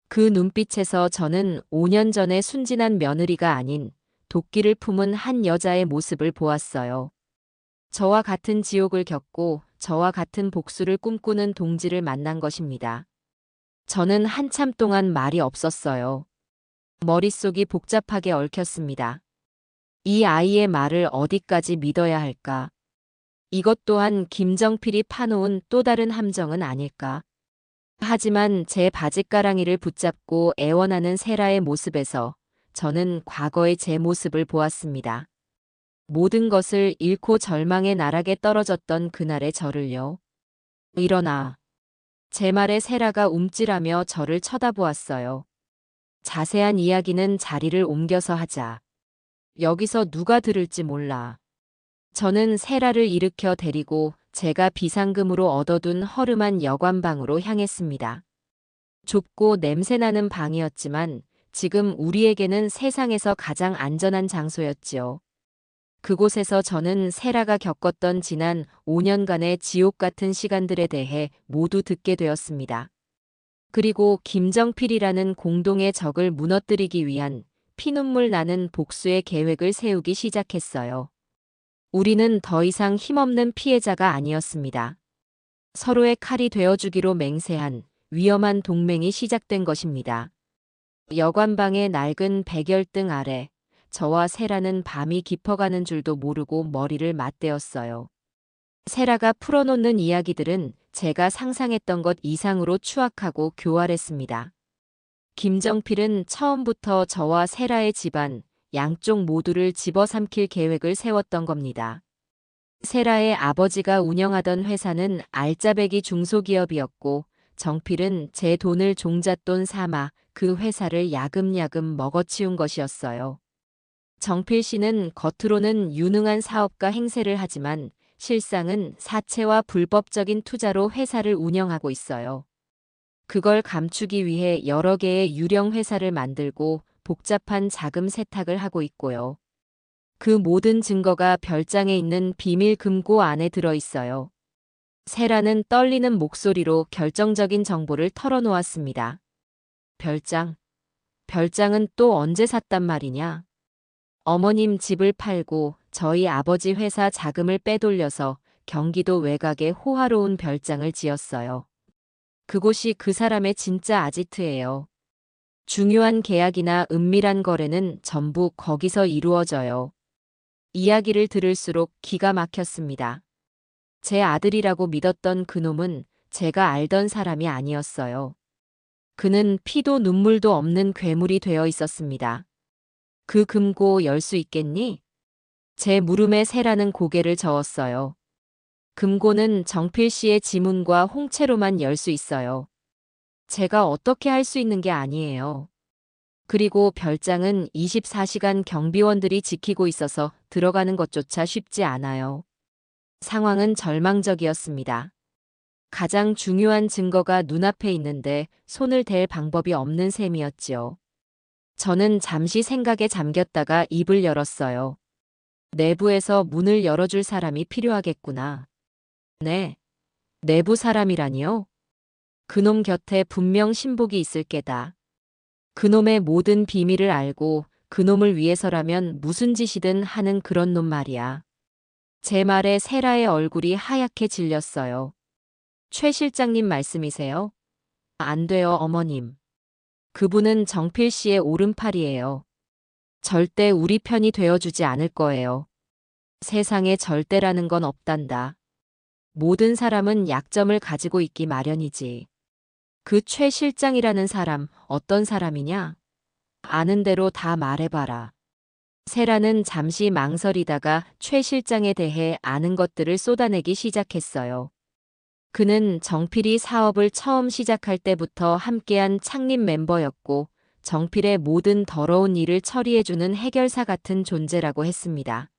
그 눈빛에서 저는 5년 전에 순진한 며느리가 아닌 도끼를 품은 한 여자의 모습을 보았어요. 저와 같은 지옥을 겪고 저와 같은 복수를 꿈꾸는 동지를 만난 것입니다. 저는 한참 동안 말이 없었어요. 머릿속이 복잡하게 얽혔습니다. 이 아이의 말을 어디까지 믿어야 할까? 이것 또한 김정필이 파놓은 또 다른 함정은 아닐까? 하지만 제 바짓가랑이를 붙잡고 애원하는 세라의 모습에서 저는 과거의 제 모습을 보았습니다. 모든 것을 잃고 절망의 나락에 떨어졌던 그날의 저를요. 일어나. 제 말에 세라가 움찔하며 저를 쳐다보았어요. 자세한 이야기는 자리를 옮겨서 하자. 여기서 누가 들을지 몰라. 저는 세라를 일으켜 데리고 제가 비상금으로 얻어둔 허름한 여관방으로 향했습니다. 좁고 냄새나는 방이었지만 지금 우리에게는 세상에서 가장 안전한 장소였지요. 그곳에서 저는 세라가 겪었던 지난 5년간의 지옥 같은 시간들에 대해 모두 듣게 되었습니다. 그리고 김정필이라는 공동의 적을 무너뜨리기 위한 피눈물 나는 복수의 계획을 세우기 시작했어요. 우리는 더 이상 힘없는 피해자가 아니었습니다. 서로의 칼이 되어주기로 맹세한 위험한 동맹이 시작된 것입니다. 여관방의 낡은 백열등 아래 저와 세라는 밤이 깊어가는 줄도 모르고 머리를 맞대었어요. 세라가 풀어놓는 이야기들은 제가 상상했던 것 이상으로 추악하고 교활했습니다. 김정필은 처음부터 저와 세라의 집안, 양쪽 모두를 집어삼킬 계획을 세웠던 겁니다. 세라의 아버지가 운영하던 회사는 알짜배기 중소기업이었고 정필은 제 돈을 종잣돈 삼아 그 회사를 야금야금 먹어치운 것이었어요. 정필 씨는 겉으로는 유능한 사업가 행세를 하지만 실상은 사채와 불법적인 투자로 회사를 운영하고 있어요. 그걸 감추기 위해 여러 개의 유령 회사를 만들고 복잡한 자금 세탁을 하고 있고요. 그 모든 증거가 별장에 있는 비밀 금고 안에 들어 있어요. 세라는 떨리는 목소리로 결정적인 정보를 털어놓았습니다. 별장? 별장은 또 언제 샀단 말이냐? 어머님 집을 팔고 저희 아버지 회사 자금을 빼돌려서 경기도 외곽에 호화로운 별장을 지었어요. 그곳이 그 사람의 진짜 아지트예요. 중요한 계약이나 은밀한 거래는 전부 거기서 이루어져요. 이야기를 들을수록 기가 막혔습니다. 제 아들이라고 믿었던 그놈은 제가 알던 사람이 아니었어요. 그는 피도 눈물도 없는 괴물이 되어 있었습니다. 그 금고 열 수 있겠니? 제 물음에 세라는 고개를 저었어요. 금고는 정필 씨의 지문과 홍채로만 열 수 있어요. 제가 어떻게 할 수 있는 게 아니에요. 그리고 별장은 24시간 경비원들이 지키고 있어서 들어가는 것조차 쉽지 않아요. 상황은 절망적이었습니다. 가장 중요한 증거가 눈앞에 있는데 손을 댈 방법이 없는 셈이었지요. 저는 잠시 생각에 잠겼다가 입을 열었어요. 내부에서 문을 열어줄 사람이 필요하겠구나. 네. 내부 사람이라니요? 그놈 곁에 분명 신복이 있을 게다. 그놈의 모든 비밀을 알고 그놈을 위해서라면 무슨 짓이든 하는 그런 놈 말이야. 제 말에 세라의 얼굴이 하얗게 질렸어요. 최 실장님 말씀이세요? 안 돼요, 어머님. 그분은 정필 씨의 오른팔이에요. 절대 우리 편이 되어주지 않을 거예요. 세상에 절대라는 건 없단다. 모든 사람은 약점을 가지고 있기 마련이지. 그 최 실장이라는 사람, 어떤 사람이냐? 아는 대로 다 말해봐라. 세라는 잠시 망설이다가 최 실장에 대해 아는 것들을 쏟아내기 시작했어요. 그는 정필이 사업을 처음 시작할 때부터 함께한 창립 멤버였고 정필의 모든 더러운 일을 처리해주는 해결사 같은 존재라고 했습니다.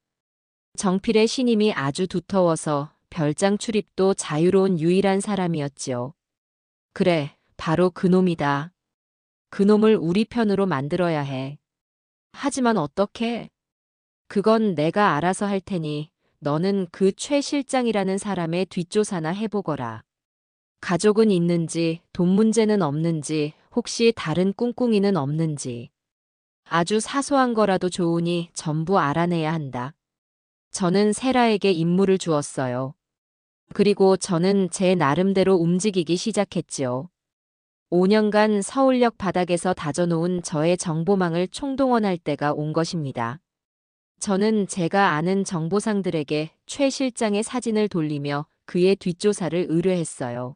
정필의 신임이 아주 두터워서 별장 출입도 자유로운 유일한 사람이었지요. 그래, 바로 그놈이다. 그놈을 우리 편으로 만들어야 해. 하지만 어떻게? 그건 내가 알아서 할 테니 너는 그 최 실장이라는 사람의 뒷조사나 해보거라. 가족은 있는지, 돈 문제는 없는지, 혹시 다른 꿍꿍이는 없는지. 아주 사소한 거라도 좋으니 전부 알아내야 한다. 저는 세라에게 임무를 주었어요. 그리고 저는 제 나름대로 움직이기 시작했지요. 5년간 서울역 바닥에서 다져놓은 저의 정보망을 총동원할 때가 온 것입니다. 저는 제가 아는 정보상들에게 최 실장의 사진을 돌리며 그의 뒷조사를 의뢰했어요.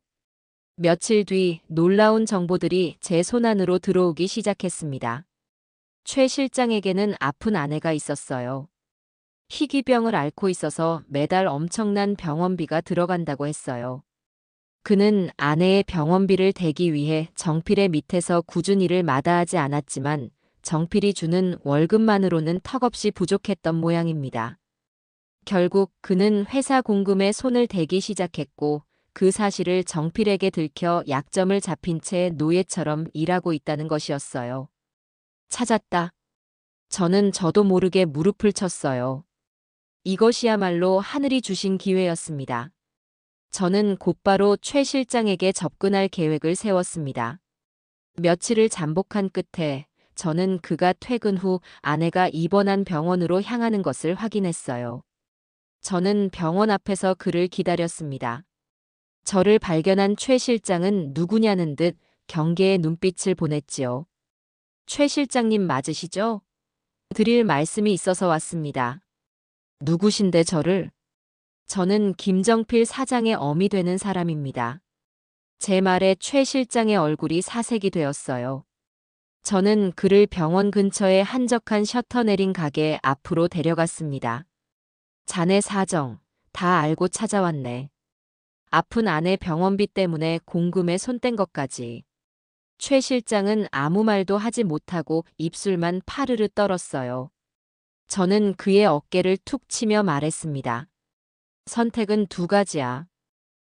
며칠 뒤 놀라운 정보들이 제 손안으로 들어오기 시작했습니다. 최 실장에게는 아픈 아내가 있었어요. 희귀병을 앓고 있어서 매달 엄청난 병원비가 들어간다고 했어요. 그는 아내의 병원비를 대기 위해 정필의 밑에서 꾸준히 일을 마다하지 않았지만 정필이 주는 월급만으로는 턱없이 부족했던 모양입니다. 결국 그는 회사 공금에 손을 대기 시작했고 그 사실을 정필에게 들켜 약점을 잡힌 채 노예처럼 일하고 있다는 것이었어요. 찾았다. 저도 모르게 무릎을 쳤어요. 이것이야말로 하늘이 주신 기회였습니다. 저는 곧바로 최 실장에게 접근할 계획을 세웠습니다. 며칠을 잠복한 끝에 저는 그가 퇴근 후 아내가 입원한 병원으로 향하는 것을 확인했어요. 저는 병원 앞에서 그를 기다렸습니다. 저를 발견한 최 실장은 누구냐는 듯 경계의 눈빛을 보냈지요. 최 실장님 맞으시죠? 드릴 말씀이 있어서 왔습니다. 누구신데 저를? 저는 김정필 사장의 어미 되는 사람입니다. 제 말에 최 실장의 얼굴이 사색이 되었어요. 저는 그를 병원 근처의 한적한 셔터 내린 가게 앞으로 데려갔습니다. 자네 사정 다 알고 찾아왔네. 아픈 아내 병원비 때문에 공금에 손 뗀 것까지. 최 실장은 아무 말도 하지 못하고 입술만 파르르 떨었어요. 저는 그의 어깨를 툭 치며 말했습니다. 선택은 두 가지야.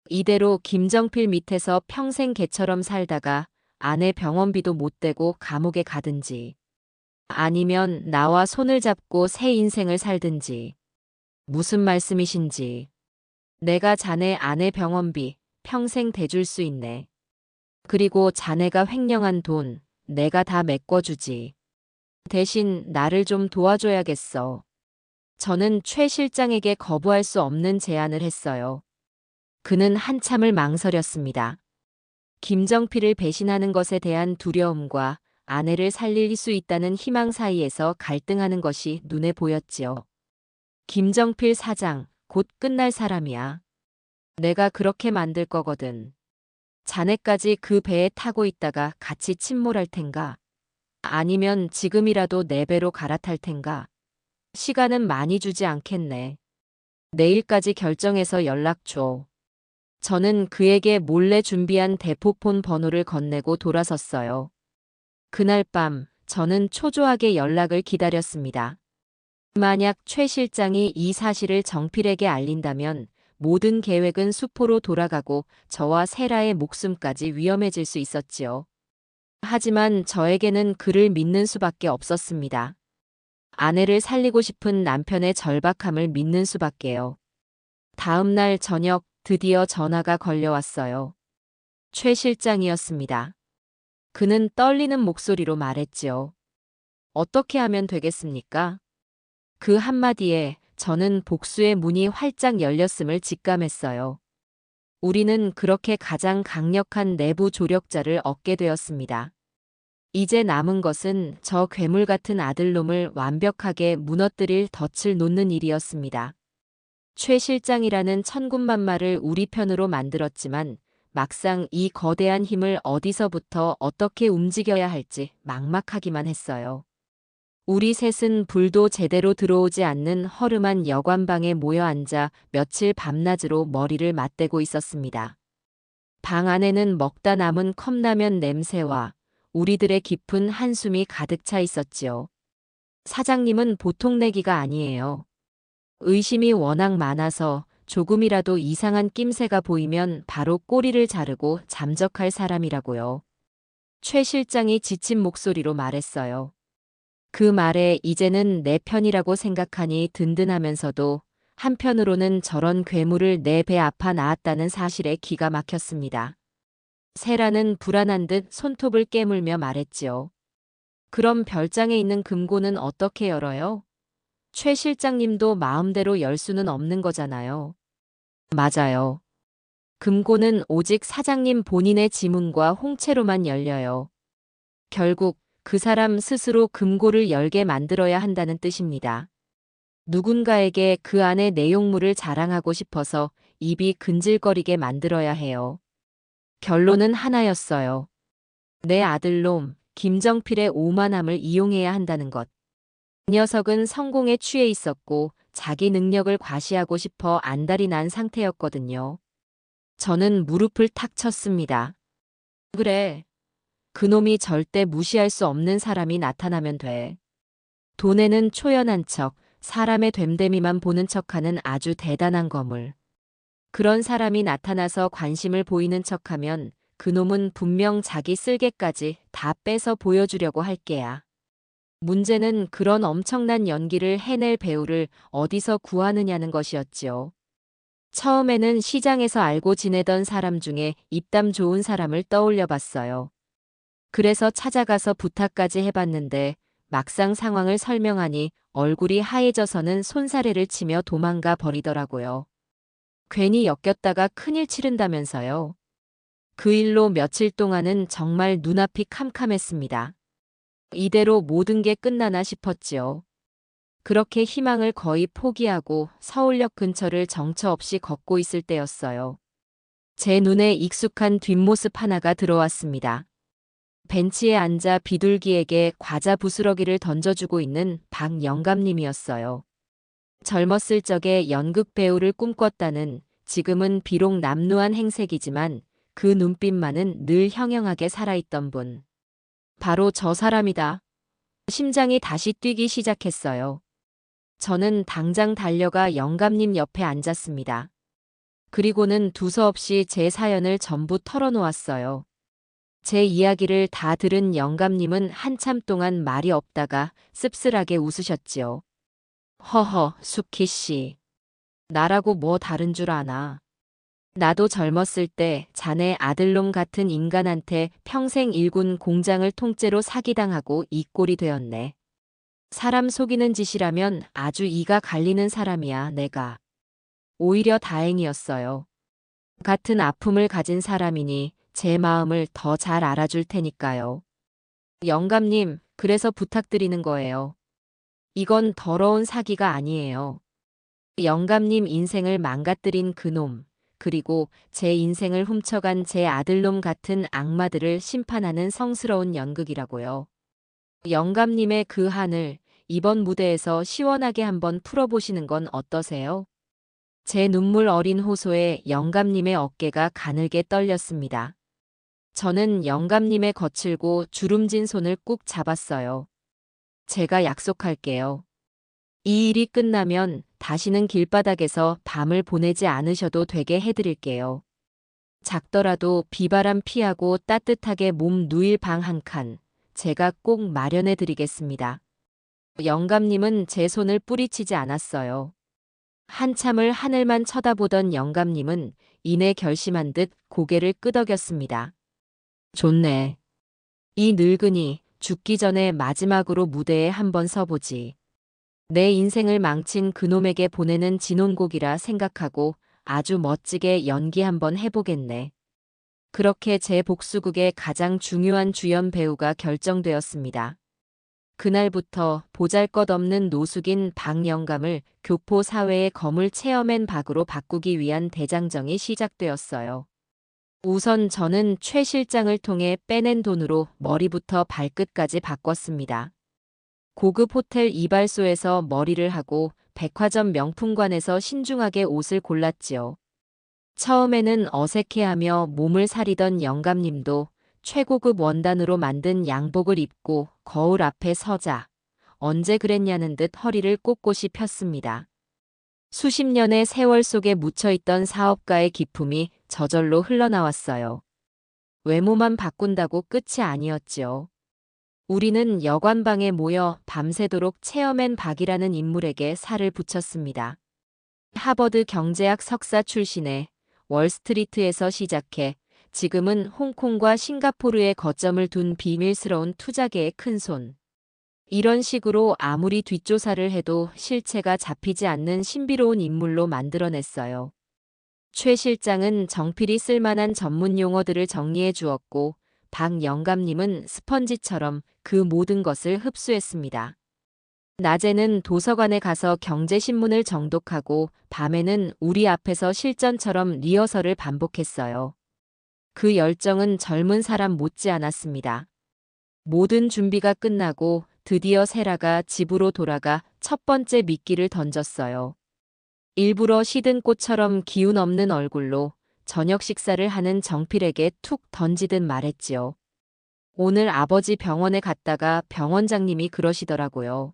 이대로 김정필 밑에서 평생 개처럼 살다가 아내 병원비도 못 대고 감옥에 가든지. 아니면 나와 손을 잡고 새 인생을 살든지. 무슨 말씀이신지. 내가 자네 아내 병원비 평생 대줄 수 있네. 그리고 자네가 횡령한 돈 내가 다 메꿔주지. 대신 나를 좀 도와줘야겠어. 저는 최 실장에게 거부할 수 없는 제안을 했어요. 그는 한참을 망설였습니다. 김정필을 배신하는 것에 대한 두려움과 아내를 살릴 수 있다는 희망 사이에서 갈등하는 것이 눈에 보였지요. 김정필 사장, 곧 끝날 사람이야. 내가 그렇게 만들 거거든. 자네까지 그 배에 타고 있다가 같이 침몰할 텐가? 아니면 지금이라도 내 배로 갈아탈 텐가? 시간은 많이 주지 않겠네. 내일까지 결정해서 연락 줘. 저는 그에게 몰래 준비한 대포폰 번호를 건네고 돌아섰어요. 그날 밤 저는 초조하게 연락을 기다렸습니다. 만약 최 실장이 이 사실을 정필에게 알린다면 모든 계획은 수포로 돌아가고 저와 세라의 목숨까지 위험해질 수 있었지요. 하지만 저에게는 그를 믿는 수밖에 없었습니다. 아내를 살리고 싶은 남편의 절박함을 믿는 수밖에요. 다음 날 저녁 드디어 전화가 걸려왔어요. 최 실장이었습니다. 그는 떨리는 목소리로 말했지요. 어떻게 하면 되겠습니까? 그 한마디에 저는 복수의 문이 활짝 열렸음을 직감했어요. 우리는 그렇게 가장 강력한 내부 조력자를 얻게 되었습니다. 이제 남은 것은 저 괴물 같은 아들놈을 완벽하게 무너뜨릴 덫을 놓는 일이었습니다. 최 실장이라는 천군만마를 우리 편으로 만들었지만 막상 이 거대한 힘을 어디서부터 어떻게 움직여야 할지 막막하기만 했어요. 우리 셋은 불도 제대로 들어오지 않는 허름한 여관방에 모여 앉아 며칠 밤낮으로 머리를 맞대고 있었습니다. 방 안에는 먹다 남은 컵라면 냄새와 우리들의 깊은 한숨이 가득 차 있었지요. 사장님은 보통 내기가 아니에요. 의심이 워낙 많아서 조금이라도 이상한 낌새가 보이면 바로 꼬리를 자르고 잠적할 사람이라고요. 최 실장이 지친 목소리로 말했어요. 그 말에 이제는 내 편이라고 생각하니 든든하면서도 한편으로는 저런 괴물을 내 배 앞아 낳았다는 사실에 기가 막혔습니다. 세라는 불안한 듯 손톱을 깨물며 말했지요. 그럼 별장에 있는 금고는 어떻게 열어요? 최 실장님도 마음대로 열 수는 없는 거잖아요. 맞아요. 금고는 오직 사장님 본인의 지문과 홍채로만 열려요. 결국 그 사람 스스로 금고를 열게 만들어야 한다는 뜻입니다. 누군가에게 그 안의 내용물을 자랑하고 싶어서 입이 근질거리게 만들어야 해요. 결론은 하나였어요. 내 아들놈 김정필의 오만함을 이용해야 한다는 것. 그 녀석은 성공에 취해 있었고 자기 능력을 과시하고 싶어 안달이 난 상태였거든요. 저는 무릎을 탁 쳤습니다. 그래. 그놈이 절대 무시할 수 없는 사람이 나타나면 돼. 돈에는 초연한 척, 사람의 됨됨이만 보는 척하는 아주 대단한 거물. 그런 사람이 나타나서 관심을 보이는 척하면 그놈은 분명 자기 쓸개까지 다 빼서 보여주려고 할 게야. 문제는 그런 엄청난 연기를 해낼 배우를 어디서 구하느냐는 것이었지요. 처음에는 시장에서 알고 지내던 사람 중에 입담 좋은 사람을 떠올려 봤어요. 그래서 찾아가서 부탁까지 해봤는데 막상 상황을 설명하니 얼굴이 하얘져서는 손사래를 치며 도망가 버리더라고요. 괜히 엮였다가 큰일 치른다면서요. 그 일로 며칠 동안은 정말 눈앞이 캄캄했습니다. 이대로 모든 게 끝나나 싶었지요. 그렇게 희망을 거의 포기하고 서울역 근처를 정처 없이 걷고 있을 때였어요. 제 눈에 익숙한 뒷모습 하나가 들어왔습니다. 벤치에 앉아 비둘기에게 과자 부스러기를 던져주고 있는 박영감님이었어요. 젊었을 적에 연극 배우를 꿈꿨다는, 지금은 비록 남루한 행색이지만 그 눈빛만은 늘 형형하게 살아있던 분. 바로 저 사람이다. 심장이 다시 뛰기 시작했어요. 저는 당장 달려가 영감님 옆에 앉았습니다. 그리고는 두서없이 제 사연을 전부 털어놓았어요. 제 이야기를 다 들은 영감님은 한참 동안 말이 없다가 씁쓸하게 웃으셨지요. 허허, 수키 씨. 나라고 뭐 다른 줄 아나. 나도 젊었을 때 자네 아들놈 같은 인간한테 평생 일군 공장을 통째로 사기당하고 이 꼴이 되었네. 사람 속이는 짓이라면 아주 이가 갈리는 사람이야, 내가. 오히려 다행이었어요. 같은 아픔을 가진 사람이니 제 마음을 더 잘 알아줄 테니까요. 영감님, 그래서 부탁드리는 거예요. 이건 더러운 사기가 아니에요. 영감님 인생을 망가뜨린 그놈, 그리고 제 인생을 훔쳐간 제 아들놈 같은 악마들을 심판하는 성스러운 연극이라고요. 영감님의 그 한을 이번 무대에서 시원하게 한번 풀어보시는 건 어떠세요? 제 눈물 어린 호소에 영감님의 어깨가 가늘게 떨렸습니다. 저는 영감님의 거칠고 주름진 손을 꾹 잡았어요. 제가 약속할게요. 이 일이 끝나면 다시는 길바닥에서 밤을 보내지 않으셔도 되게 해드릴게요. 작더라도 비바람 피하고 따뜻하게 몸 누일 방 한 칸, 제가 꼭 마련해 드리겠습니다. 영감님은 제 손을 뿌리치지 않았어요. 한참을 하늘만 쳐다보던 영감님은 이내 결심한 듯 고개를 끄덕였습니다. 좋네. 이 늙은이 죽기 전에 마지막으로 무대에 한번 서보지. 내 인생을 망친 그놈에게 보내는 진혼곡이라 생각하고 아주 멋지게 연기 한번 해보겠네. 그렇게 제 복수극의 가장 중요한 주연 배우가 결정되었습니다. 그날부터 보잘것없는 노숙인 박영감을 교포 사회의 거물 체어맨 박으로 바꾸기 위한 대장정이 시작되었어요. 우선 저는 최 실장을 통해 빼낸 돈으로 머리부터 발끝까지 바꿨습니다. 고급 호텔 이발소에서 머리를 하고 백화점 명품관에서 신중하게 옷을 골랐지요. 처음에는 어색해하며 몸을 사리던 영감님도 최고급 원단으로 만든 양복을 입고 거울 앞에 서자 언제 그랬냐는 듯 허리를 꼿꼿이 폈습니다. 수십 년의 세월 속에 묻혀있던 사업가의 기품이 저절로 흘러나왔어요. 외모만 바꾼다고 끝이 아니었지요. 우리는 여관방에 모여 밤새도록 체어맨 박이라는 인물에게 살을 붙였습니다. 하버드 경제학 석사 출신의 월스트리트에서 시작해 지금은 홍콩과 싱가포르에 거점을 둔 비밀스러운 투자계의 큰손. 이런 식으로 아무리 뒷조사를 해도 실체가 잡히지 않는 신비로운 인물로 만들어냈어요. 최 실장은 정필이 쓸만한 전문 용어들을 정리해 주었고 박 영감님은 스펀지처럼 그 모든 것을 흡수했습니다. 낮에는 도서관에 가서 경제신문을 정독하고 밤에는 우리 앞에서 실전처럼 리허설을 반복했어요. 그 열정은 젊은 사람 못지않았습니다. 모든 준비가 끝나고 드디어 세라가 집으로 돌아가 첫 번째 미끼를 던졌어요. 일부러 시든 꽃처럼 기운 없는 얼굴로 저녁 식사를 하는 정필에게 툭 던지듯 말했지요. 오늘 아버지 병원에 갔다가 병원장님이 그러시더라고요.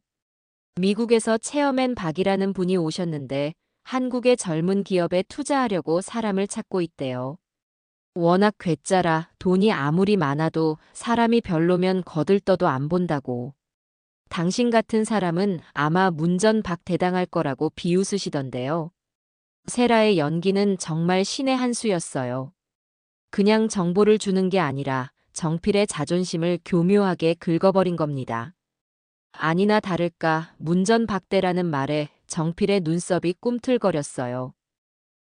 미국에서 체어맨 박이라는 분이 오셨는데 한국의 젊은 기업에 투자하려고 사람을 찾고 있대요. 워낙 괴짜라 돈이 아무리 많아도 사람이 별로면 거들떠도 안 본다고. 당신 같은 사람은 아마 문전박대당할 거라고 비웃으시던데요. 세라의 연기는 정말 신의 한 수였어요. 그냥 정보를 주는 게 아니라 정필의 자존심을 교묘하게 긁어버린 겁니다. 아니나 다를까 문전박대라는 말에 정필의 눈썹이 꿈틀거렸어요.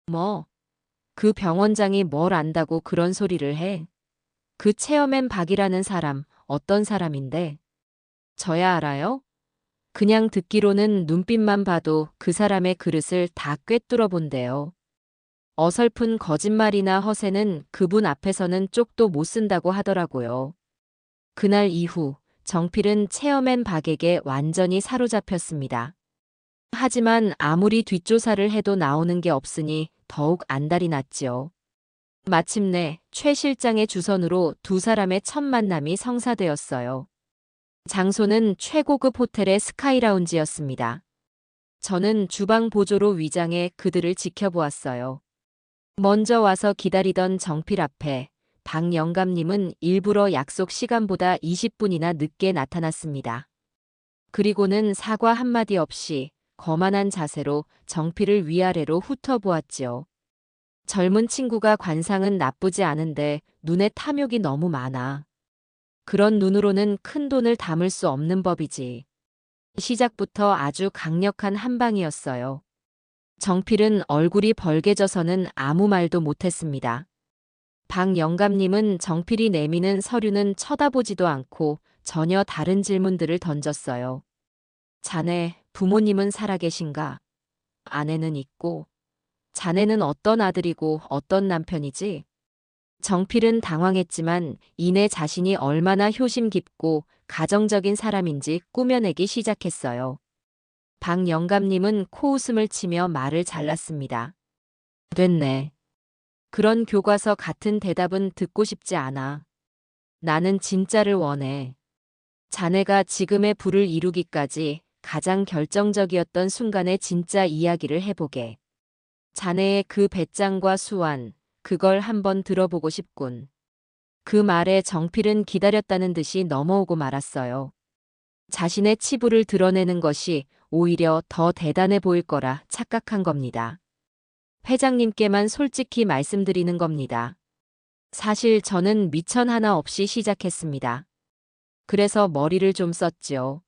뭐, 그 병원장이 뭘 안다고 그런 소리를 해? 그 체어맨 박이라는 사람, 어떤 사람인데? 저야 알아요? 그냥 듣기로는 눈빛만 봐도 그 사람의 그릇을 다 꿰뚫어 본대요. 어설픈 거짓말이나 허세는 그분 앞에서는 쪽도 못 쓴다고 하더라고요. 그날 이후 정필은 체어맨 박에게 완전히 사로잡혔습니다. 하지만 아무리 뒷조사를 해도 나오는 게 없으니 더욱 안달이 났지요. 마침내 최 실장의 주선으로 두 사람의 첫 만남이 성사되었어요. 장소는 최고급 호텔의 스카이라운지였습니다. 저는 주방 보조로 위장해 그들을 지켜보았어요. 먼저 와서 기다리던 정필 앞에 박 영감님은 일부러 약속 시간보다 20분이나 늦게 나타났습니다. 그리고는 사과 한마디 없이 거만한 자세로 정필을 위아래로 훑어보았지요. 젊은 친구가 관상은 나쁘지 않은데 눈에 탐욕이 너무 많아. 그런 눈으로는 큰 돈을 담을 수 없는 법이지. 시작부터 아주 강력한 한방이었어요. 정필은 얼굴이 벌개져서는 아무 말도 못했습니다. 박 영감님은 정필이 내미는 서류는 쳐다보지도 않고 전혀 다른 질문들을 던졌어요. 자네, 부모님은 살아계신가? 아내는 있고. 자네는 어떤 아들이고 어떤 남편이지? 정필은 당황했지만 이내 자신이 얼마나 효심 깊고 가정적인 사람인지 꾸며내기 시작했어요. 박 영감님은 코웃음을 치며 말을 잘랐습니다. 됐네. 그런 교과서 같은 대답은 듣고 싶지 않아. 나는 진짜를 원해. 자네가 지금의 부를 이루기까지 가장 결정적이었던 순간의 진짜 이야기를 해보게. 자네의 그 배짱과 수완, 그걸 한번 들어보고 싶군. 그 말에 정필은 기다렸다는 듯이 넘어오고 말았어요. 자신의 치부를 드러내는 것이 오히려 더 대단해 보일 거라 착각한 겁니다. 회장님께만 솔직히 말씀드리는 겁니다. 사실 저는 미천 하나 없이 시작했습니다. 그래서 머리를 좀 썼지요.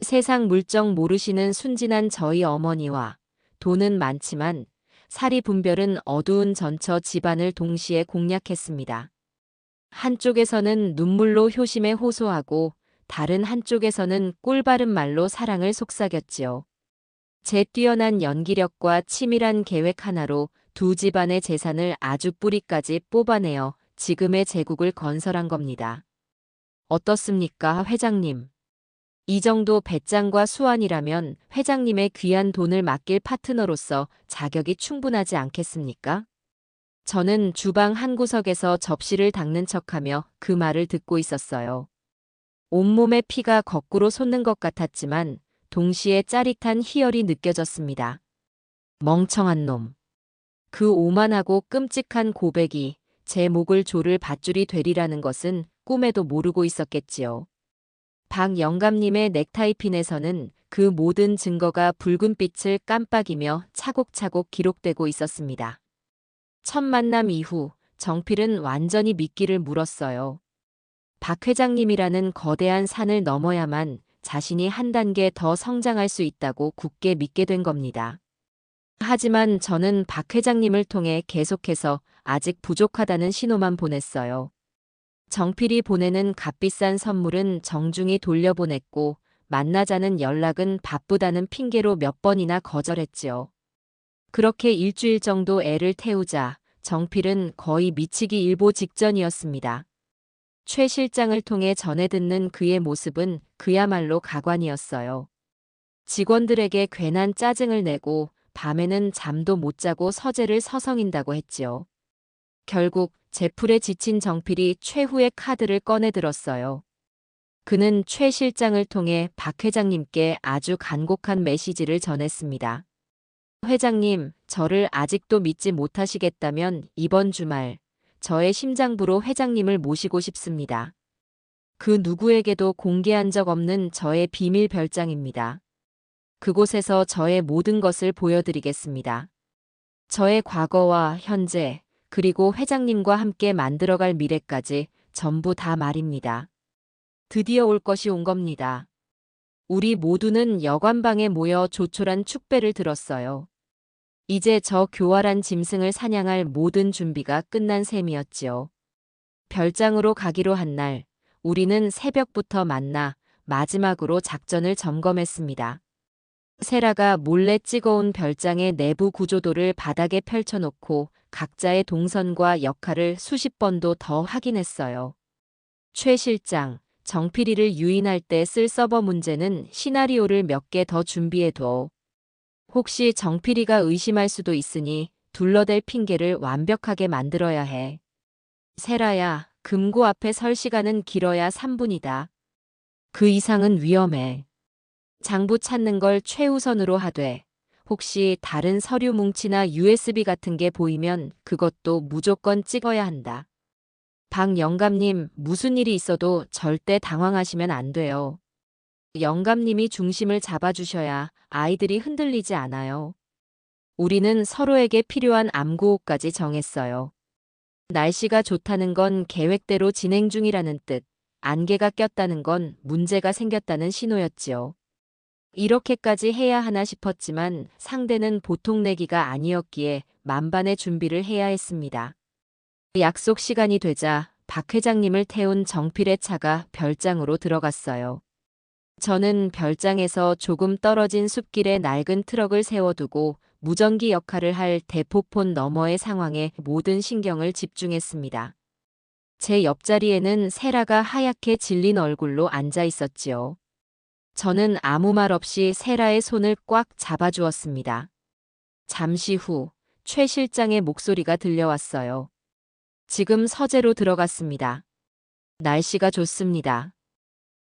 세상 물정 모르시는 순진한 저희 어머니와 돈은 많지만 사리 분별은 어두운 전처 집안을 동시에 공략했습니다. 한쪽에서는 눈물로 효심에 호소하고 다른 한쪽에서는 꿀바른 말로 사랑을 속삭였지요. 제 뛰어난 연기력과 치밀한 계획 하나로 두 집안의 재산을 아주 뿌리까지 뽑아내어 지금의 제국을 건설한 겁니다. 어떻습니까, 회장님? 이 정도 배짱과 수완이라면 회장님의 귀한 돈을 맡길 파트너로서 자격이 충분하지 않겠습니까? 저는 주방 한 구석에서 접시를 닦는 척하며 그 말을 듣고 있었어요. 온몸에 피가 거꾸로 솟는 것 같았지만 동시에 짜릿한 희열이 느껴졌습니다. 멍청한 놈. 그 오만하고 끔찍한 고백이 제 목을 조를 밧줄이 되리라는 것은 꿈에도 모르고 있었겠지요. 박 영감님의 넥타이핀에서는 그 모든 증거가 붉은 빛을 깜빡이며 차곡차곡 기록되고 있었습니다. 첫 만남 이후 정필은 완전히 미끼를 물었어요. 박 회장님이라는 거대한 산을 넘어야만 자신이 한 단계 더 성장할 수 있다고 굳게 믿게 된 겁니다. 하지만 저는 박 회장님을 통해 계속해서 아직 부족하다는 신호만 보냈어요. 정필이 보내는 값비싼 선물은 정중히 돌려보냈고 만나자는 연락은 바쁘다는 핑계로 몇 번이나 거절했지요. 그렇게 일주일 정도 애를 태우자 정필은 거의 미치기 일보 직전이었습니다. 최 실장을 통해 전해 듣는 그의 모습은 그야말로 가관이었어요. 직원들에게 괜한 짜증을 내고 밤에는 잠도 못 자고 서재를 서성인다고 했지요. 결국 제풀에 지친 정필이 최후의 카드를 꺼내 들었어요. 그는 최 실장을 통해 박 회장님께 아주 간곡한 메시지를 전했습니다. 회장님, 저를 아직도 믿지 못하시겠다면 이번 주말 저의 심장부로 회장님을 모시고 싶습니다. 그 누구에게도 공개한 적 없는 저의 비밀 별장입니다. 그곳에서 저의 모든 것을 보여드리겠습니다. 저의 과거와 현재, 그리고 회장님과 함께 만들어갈 미래까지 전부 다 말입니다. 드디어 올 것이 온 겁니다. 우리 모두는 여관방에 모여 조촐한 축배를 들었어요. 이제 저 교활한 짐승을 사냥할 모든 준비가 끝난 셈이었지요. 별장으로 가기로 한 날, 우리는 새벽부터 만나 마지막으로 작전을 점검했습니다. 세라가 몰래 찍어온 별장의 내부 구조도를 바닥에 펼쳐놓고 각자의 동선과 역할을 수십 번도 더 확인했어요. 최 실장, 정필이를 유인할 때 쓸 서버 문제는 시나리오를 몇 개 더 준비해둬. 혹시 정필이가 의심할 수도 있으니 둘러댈 핑계를 완벽하게 만들어야 해. 세라야, 금고 앞에 설 시간은 길어야 3분이다. 그 이상은 위험해. 장부 찾는 걸 최우선으로 하되 혹시 다른 서류 뭉치나 USB 같은 게 보이면 그것도 무조건 찍어야 한다. 박 영감님, 무슨 일이 있어도 절대 당황하시면 안 돼요. 영감님이 중심을 잡아주셔야 아이들이 흔들리지 않아요. 우리는 서로에게 필요한 암구호까지 정했어요. 날씨가 좋다는 건 계획대로 진행 중이라는 뜻, 안개가 꼈다는 건 문제가 생겼다는 신호였지요. 이렇게까지 해야 하나 싶었지만 상대는 보통 내기가 아니었기에 만반의 준비를 해야 했습니다. 약속 시간이 되자 박 회장님을 태운 정필의 차가 별장으로 들어갔어요. 저는 별장에서 조금 떨어진 숲길에 낡은 트럭을 세워두고 무전기 역할을 할 대포폰 너머의 상황에 모든 신경을 집중했습니다. 제 옆자리에는 세라가 하얗게 질린 얼굴로 앉아 있었지요. 저는 아무 말 없이 세라의 손을 꽉 잡아주었습니다. 잠시 후 최 실장의 목소리가 들려왔어요. 지금 서재로 들어갔습니다. 날씨가 좋습니다.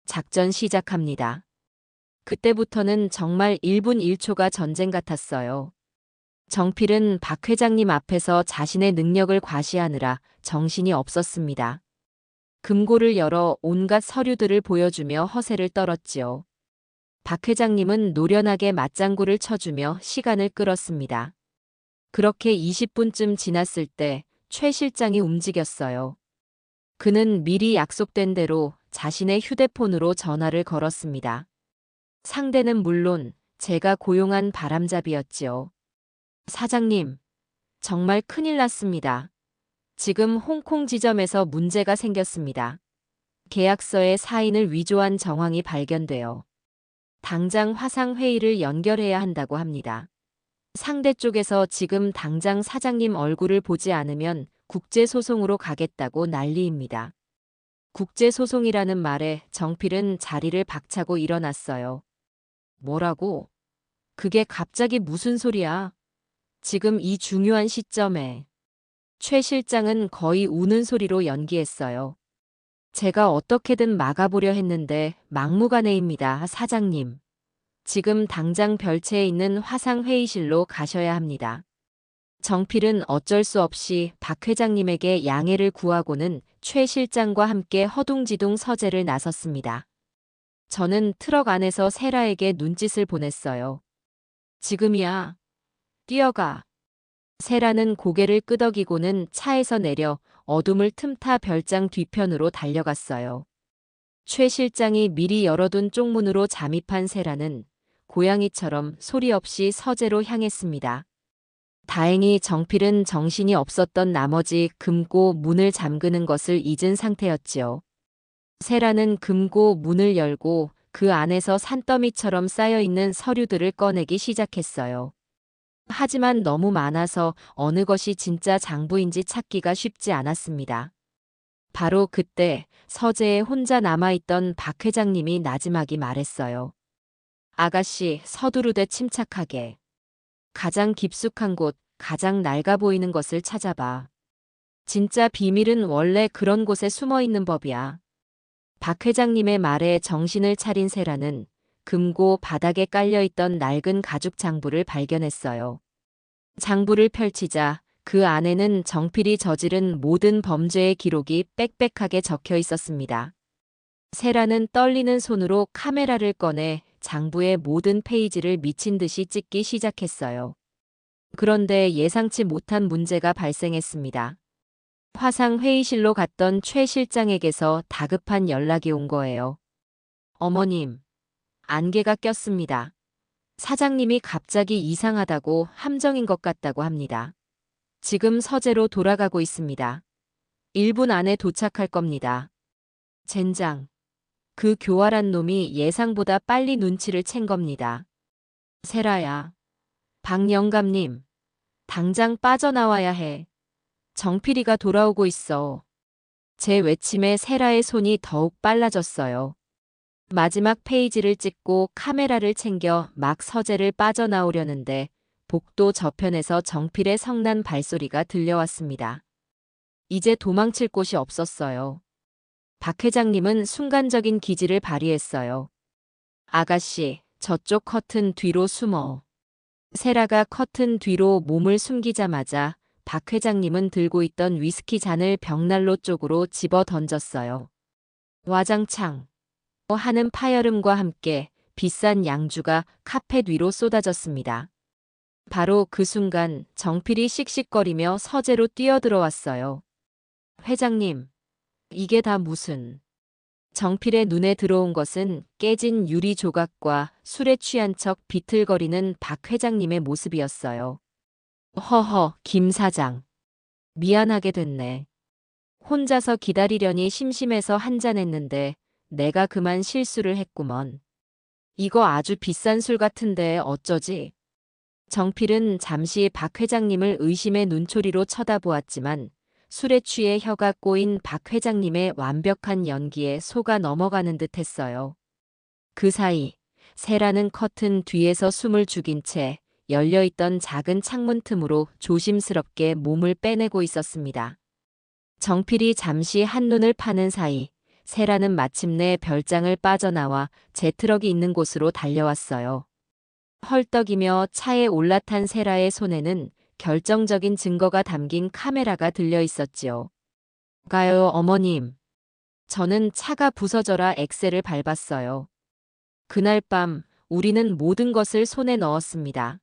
작전 시작합니다. 그때부터는 정말 1분 1초가 전쟁 같았어요. 정필은 박 회장님 앞에서 자신의 능력을 과시하느라 정신이 없었습니다. 금고를 열어 온갖 서류들을 보여주며 허세를 떨었지요. 박 회장님은 노련하게 맞장구를 쳐주며 시간을 끌었습니다. 그렇게 20분쯤 지났을 때 최 실장이 움직였어요. 그는 미리 약속된 대로 자신의 휴대폰으로 전화를 걸었습니다. 상대는 물론 제가 고용한 바람잡이였지요. 사장님, 정말 큰일 났습니다. 지금 홍콩 지점에서 문제가 생겼습니다. 계약서에 사인을 위조한 정황이 발견되어 당장 화상회의를 연결해야 한다고 합니다. 상대 쪽에서 지금 당장 사장님 얼굴을 보지 않으면 국제소송으로 가겠다고 난리입니다. 국제소송이라는 말에 정필은 자리를 박차고 일어났어요. 뭐라고? 그게 갑자기 무슨 소리야? 지금 이 중요한 시점에. 최 실장은 거의 우는 소리로 연기했어요. 제가 어떻게든 막아보려 했는데 막무가내입니다, 사장님. 지금 당장 별채에 있는 화상회의실로 가셔야 합니다. 정필은 어쩔 수 없이 박 회장님에게 양해를 구하고는 최 실장과 함께 허둥지둥 서재를 나섰습니다. 저는 트럭 안에서 세라에게 눈짓을 보냈어요. 지금이야. 뛰어가. 세라는 고개를 끄덕이고는 차에서 내려 어둠을 틈타 별장 뒤편으로 달려갔어요. 최 실장이 미리 열어둔 쪽문으로 잠입한 세라는 고양이처럼 소리 없이 서재로 향했습니다. 다행히 정필은 정신이 없었던 나머지 금고 문을 잠그는 것을 잊은 상태였지요. 세라는 금고 문을 열고 그 안에서 산더미처럼 쌓여있는 서류들을 꺼내기 시작했어요. 하지만 너무 많아서 어느 것이 진짜 장부인지 찾기가 쉽지 않았습니다. 바로 그때 서재에 혼자 남아있던 박 회장님이 나지막이 말했어요. 아가씨, 서두르되 침착하게. 가장 깊숙한 곳, 가장 낡아 보이는 것을 찾아봐. 진짜 비밀은 원래 그런 곳에 숨어 있는 법이야. 박 회장님의 말에 정신을 차린 세라는 금고 바닥에 깔려있던 낡은 가죽 장부를 발견했어요. 장부를 펼치자 그 안에는 정필이 저지른 모든 범죄의 기록이 빽빽하게 적혀 있었습니다. 세라는 떨리는 손으로 카메라를 꺼내 장부의 모든 페이지를 미친 듯이 찍기 시작했어요. 그런데 예상치 못한 문제가 발생했습니다. 화상 회의실로 갔던 최 실장에게서 다급한 연락이 온 거예요. 어머님, 안개가 꼈습니다. 사장님이 갑자기 이상하다고 함정인 것 같다고 합니다. 지금 서재로 돌아가고 있습니다. 1분 안에 도착할 겁니다. 젠장. 그 교활한 놈이 예상보다 빨리 눈치를 챈 겁니다. 세라야. 박 영감님. 당장 빠져나와야 해. 정필이가 돌아오고 있어. 제 외침에 세라의 손이 더욱 빨라졌어요. 마지막 페이지를 찍고 카메라를 챙겨 막 서재를 빠져나오려는데 복도 저편에서 정필의 성난 발소리가 들려왔습니다. 이제 도망칠 곳이 없었어요. 박 회장님은 순간적인 기지를 발휘했어요. 아가씨, 저쪽 커튼 뒤로 숨어. 세라가 커튼 뒤로 몸을 숨기자마자 박 회장님은 들고 있던 위스키 잔을 벽난로 쪽으로 집어 던졌어요. 와장창 하는 파열음과 함께 비싼 양주가 카펫 위로 쏟아졌습니다. 바로 그 순간 정필이 씩씩거리며 서재로 뛰어들어왔어요. 회장님, 이게 다 무슨... 정필의 눈에 들어온 것은 깨진 유리 조각과 술에 취한 척 비틀거리는 박 회장님의 모습이었어요. 허허, 김 사장. 미안하게 됐네. 혼자서 기다리려니 심심해서 한잔했는데 내가 그만 실수를 했구먼. 이거 아주 비싼 술 같은데 어쩌지? 정필은 잠시 박 회장님을 의심의 눈초리로 쳐다보았지만 술에 취해 혀가 꼬인 박 회장님의 완벽한 연기에 속아 넘어가는 듯 했어요. 그 사이 세라는 커튼 뒤에서 숨을 죽인 채 열려있던 작은 창문 틈으로 조심스럽게 몸을 빼내고 있었습니다. 정필이 잠시 한눈을 파는 사이 세라는 마침내 별장을 빠져나와 제 트럭이 있는 곳으로 달려왔어요. 헐떡이며 차에 올라탄 세라의 손에는 결정적인 증거가 담긴 카메라가 들려 있었지요. 가요, 어머님. 저는 차가 부서져라 엑셀을 밟았어요. 그날 밤 우리는 모든 것을 손에 넣었습니다.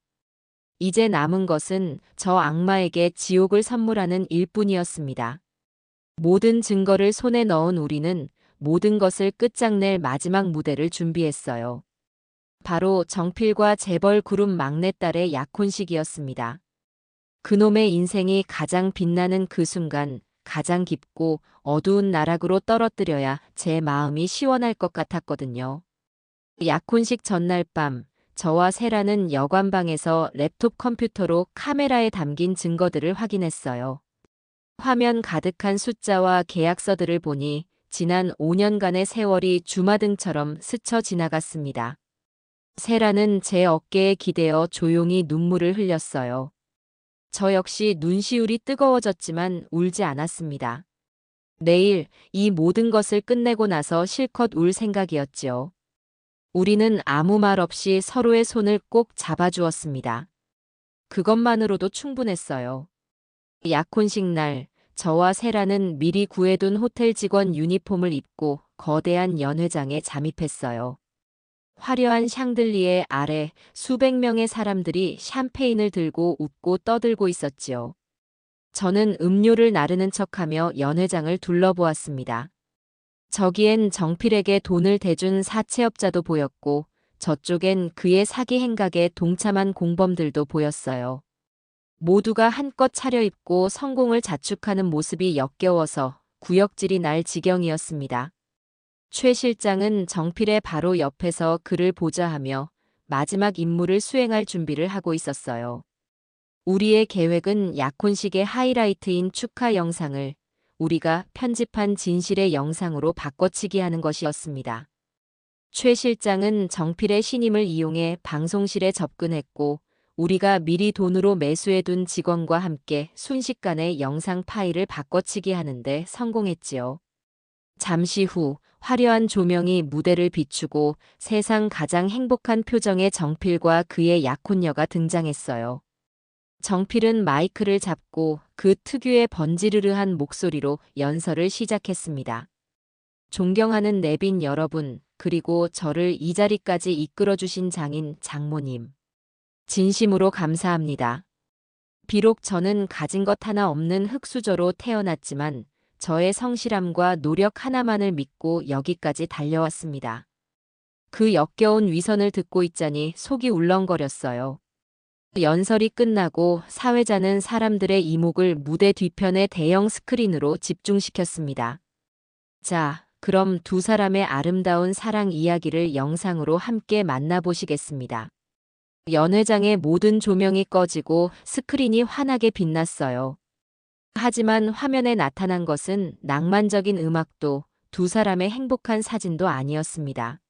이제 남은 것은 저 악마에게 지옥을 선물하는 일뿐이었습니다. 모든 증거를 손에 넣은 우리는 모든 것을 끝장낼 마지막 무대를 준비했어요. 바로 정필과 재벌 그룹 막내딸의 약혼식이었습니다. 그놈의 인생이 가장 빛나는 그 순간, 가장 깊고 어두운 나락으로 떨어뜨려야 제 마음이 시원할 것 같았거든요. 약혼식 전날 밤, 저와 세라는 여관방에서 랩톱 컴퓨터로 카메라에 담긴 증거들을 확인했어요. 화면 가득한 숫자와 계약서들을 보니 지난 5년간의 세월이 주마등처럼 스쳐 지나갔습니다. 세라는 제 어깨에 기대어 조용히 눈물을 흘렸어요. 저 역시 눈시울이 뜨거워졌지만 울지 않았습니다. 내일 이 모든 것을 끝내고 나서 실컷 울 생각이었지요. 우리는 아무 말 없이 서로의 손을 꼭 잡아주었습니다. 그것만으로도 충분했어요. 약혼식 날, 저와 세라는 미리 구해둔 호텔 직원 유니폼을 입고 거대한 연회장에 잠입했어요. 화려한 샹들리에 아래 수백 명의 사람들이 샴페인을 들고 웃고 떠들고 있었지요. 저는 음료를 나르는 척하며 연회장을 둘러보았습니다. 저기엔 정필에게 돈을 대준 사채업자도 보였고 저쪽엔 그의 사기 행각에 동참한 공범들도 보였어요. 모두가 한껏 차려입고 성공을 자축하는 모습이 역겨워서 구역질이 날 지경이었습니다. 최 실장은 정필의 바로 옆에서 그를 보좌하며 마지막 임무를 수행할 준비를 하고 있었어요. 우리의 계획은 약혼식의 하이라이트인 축하 영상을 우리가 편집한 진실의 영상으로 바꿔치기 하는 것이었습니다. 최 실장은 정필의 신임을 이용해 방송실에 접근했고 우리가 미리 돈으로 매수해둔 직원과 함께 순식간에 영상 파일을 바꿔치기 하는데 성공했지요. 잠시 후 화려한 조명이 무대를 비추고 세상 가장 행복한 표정의 정필과 그의 약혼녀가 등장했어요. 정필은 마이크를 잡고 그 특유의 번지르르한 목소리로 연설을 시작했습니다. 존경하는 내빈 여러분, 그리고 저를 이 자리까지 이끌어주신 장인, 장모님. 진심으로 감사합니다. 비록 저는 가진 것 하나 없는 흙수저로 태어났지만 저의 성실함과 노력 하나만을 믿고 여기까지 달려왔습니다. 그 역겨운 위선을 듣고 있자니 속이 울렁거렸어요. 연설이 끝나고 사회자는 사람들의 이목을 무대 뒤편의 대형 스크린으로 집중시켰습니다. 자, 그럼 두 사람의 아름다운 사랑 이야기를 영상으로 함께 만나보시겠습니다. 연회장의 모든 조명이 꺼지고 스크린이 환하게 빛났어요. 하지만 화면에 나타난 것은 낭만적인 음악도 두 사람의 행복한 사진도 아니었습니다.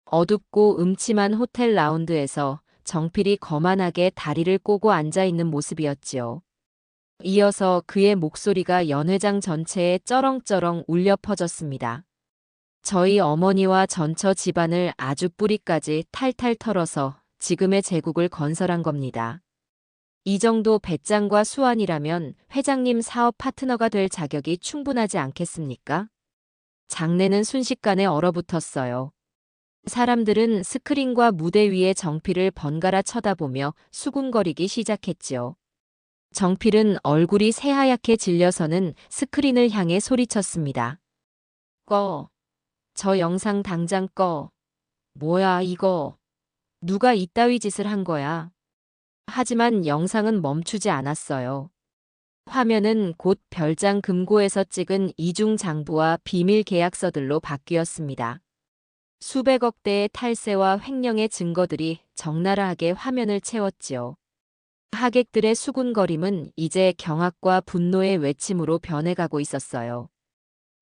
어둡고 음침한 호텔 라운드에서 정필이 거만하게 다리를 꼬고 앉아있는 모습이었지요. 이어서 그의 목소리가 연회장 전체에 쩌렁쩌렁 울려 퍼졌습니다. 저희 어머니와 전처 집안을 아주 뿌리까지 탈탈 털어서 지금의 제국을 건설한 겁니다. 이 정도 배짱과 수완이라면 회장님 사업 파트너가 될 자격이 충분하지 않겠습니까? 장내는 순식간에 얼어붙었어요. 사람들은 스크린과 무대 위의 정필을 번갈아 쳐다보며 수군거리기 시작했지요. 정필은 얼굴이 새하얗게 질려서는 스크린을 향해 소리쳤습니다. 꺼. 저 영상 당장 꺼. 뭐야 이거. 누가 이따위 짓을 한 거야. 하지만 영상은 멈추지 않았어요. 화면은 곧 별장 금고에서 찍은 이중 장부와 비밀 계약서들로 바뀌었습니다. 수백억 대의 탈세와 횡령의 증거들이 적나라하게 화면을 채웠지요. 하객들의 수군거림은 이제 경악과 분노의 외침으로 변해가고 있었어요.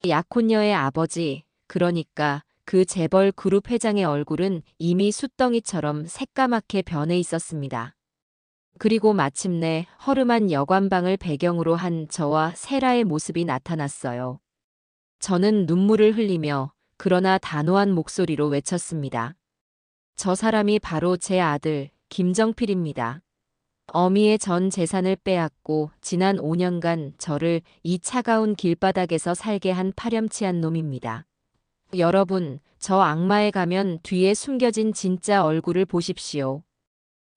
약혼녀의 아버지, 그러니까 그 재벌 그룹 회장의 얼굴은 이미 숫덩이처럼 새까맣게 변해 있었습니다. 그리고 마침내 허름한 여관방을 배경으로 한 저와 세라의 모습이 나타났어요. 저는 눈물을 흘리며 그러나 단호한 목소리로 외쳤습니다. 저 사람이 바로 제 아들 김정필입니다. 어미의 전 재산을 빼앗고 지난 5년간 저를 이 차가운 길바닥에서 살게 한 파렴치한 놈입니다. 여러분, 저 악마의 가면 뒤에 숨겨진 진짜 얼굴을 보십시오.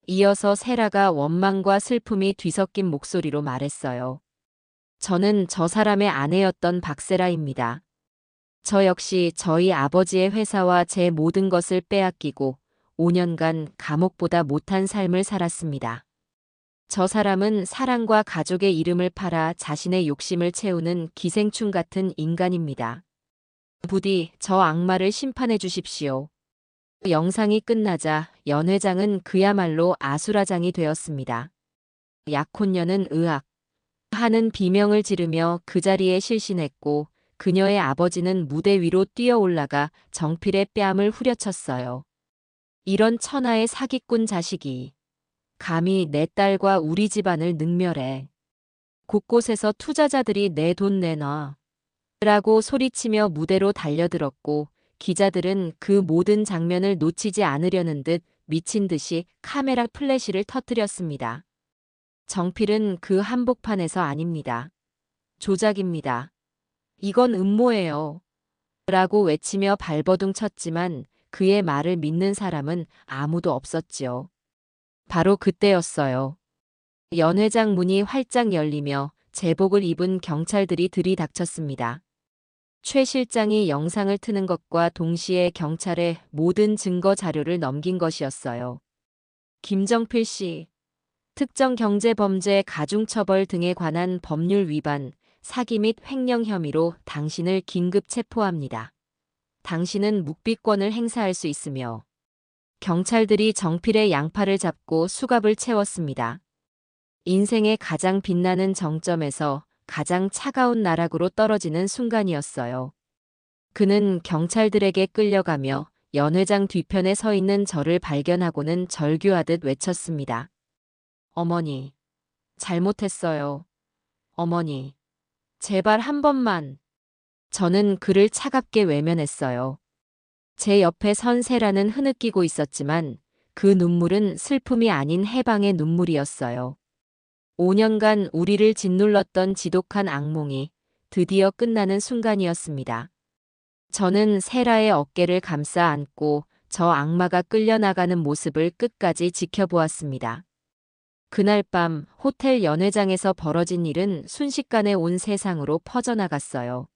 이어서 세라가 원망과 슬픔이 뒤섞인 목소리로 말했어요. 저는 저 사람의 아내였던 박세라입니다. 저 역시 저희 아버지의 회사와 제 모든 것을 빼앗기고 5년간 감옥보다 못한 삶을 살았습니다. 저 사람은 사랑과 가족의 이름을 팔아 자신의 욕심을 채우는 기생충 같은 인간입니다. 부디 저 악마를 심판해 주십시오. 영상이 끝나자 연 회장은 그야말로 아수라장이 되었습니다. 약혼녀는 으악 하는 비명을 지르며 그 자리에 실신했고 그녀의 아버지는 무대 위로 뛰어 올라가 정필의 뺨을 후려쳤어요. 이런 천하의 사기꾼 자식이 감히 내 딸과 우리 집안을 능멸해. 곳곳에서 투자자들이 내 돈 내놔. 라고 소리치며 무대로 달려들었고 기자들은 그 모든 장면을 놓치지 않으려는 듯 미친 듯이 카메라 플래시를 터뜨렸습니다. 정필은 그 한복판에서 아닙니다. 조작입니다. 이건 음모예요. 라고 외치며 발버둥 쳤지만 그의 말을 믿는 사람은 아무도 없었지요. 바로 그때였어요. 연 회장 문이 활짝 열리며 제복을 입은 경찰들이 들이닥쳤습니다. 최 실장이 영상을 트는 것과 동시에 경찰에 모든 증거 자료를 넘긴 것이었어요. 김정필 씨, 특정 경제범죄 가중처벌 등에 관한 법률 위반, 사기 및 횡령 혐의로 당신을 긴급 체포합니다. 당신은 묵비권을 행사할 수 있으며 경찰들이 정필의 양팔을 잡고 수갑을 채웠습니다. 인생의 가장 빛나는 정점에서 가장 차가운 나락으로 떨어지는 순간이었어요. 그는 경찰들에게 끌려가며 연회장 뒤편에 서 있는 저를 발견하고는 절규하듯 외쳤습니다. 어머니, 잘못했어요. 어머니, 제발 한 번만. 저는 그를 차갑게 외면했어요. 제 옆에 선 세라는 흐느끼고 있었지만 그 눈물은 슬픔이 아닌 해방의 눈물이었어요. 5년간 우리를 짓눌렀던 지독한 악몽이 드디어 끝나는 순간이었습니다. 저는 세라의 어깨를 감싸 안고 저 악마가 끌려나가는 모습을 끝까지 지켜보았습니다. 그날 밤 호텔 연회장에서 벌어진 일은 순식간에 온 세상으로 퍼져나갔어요.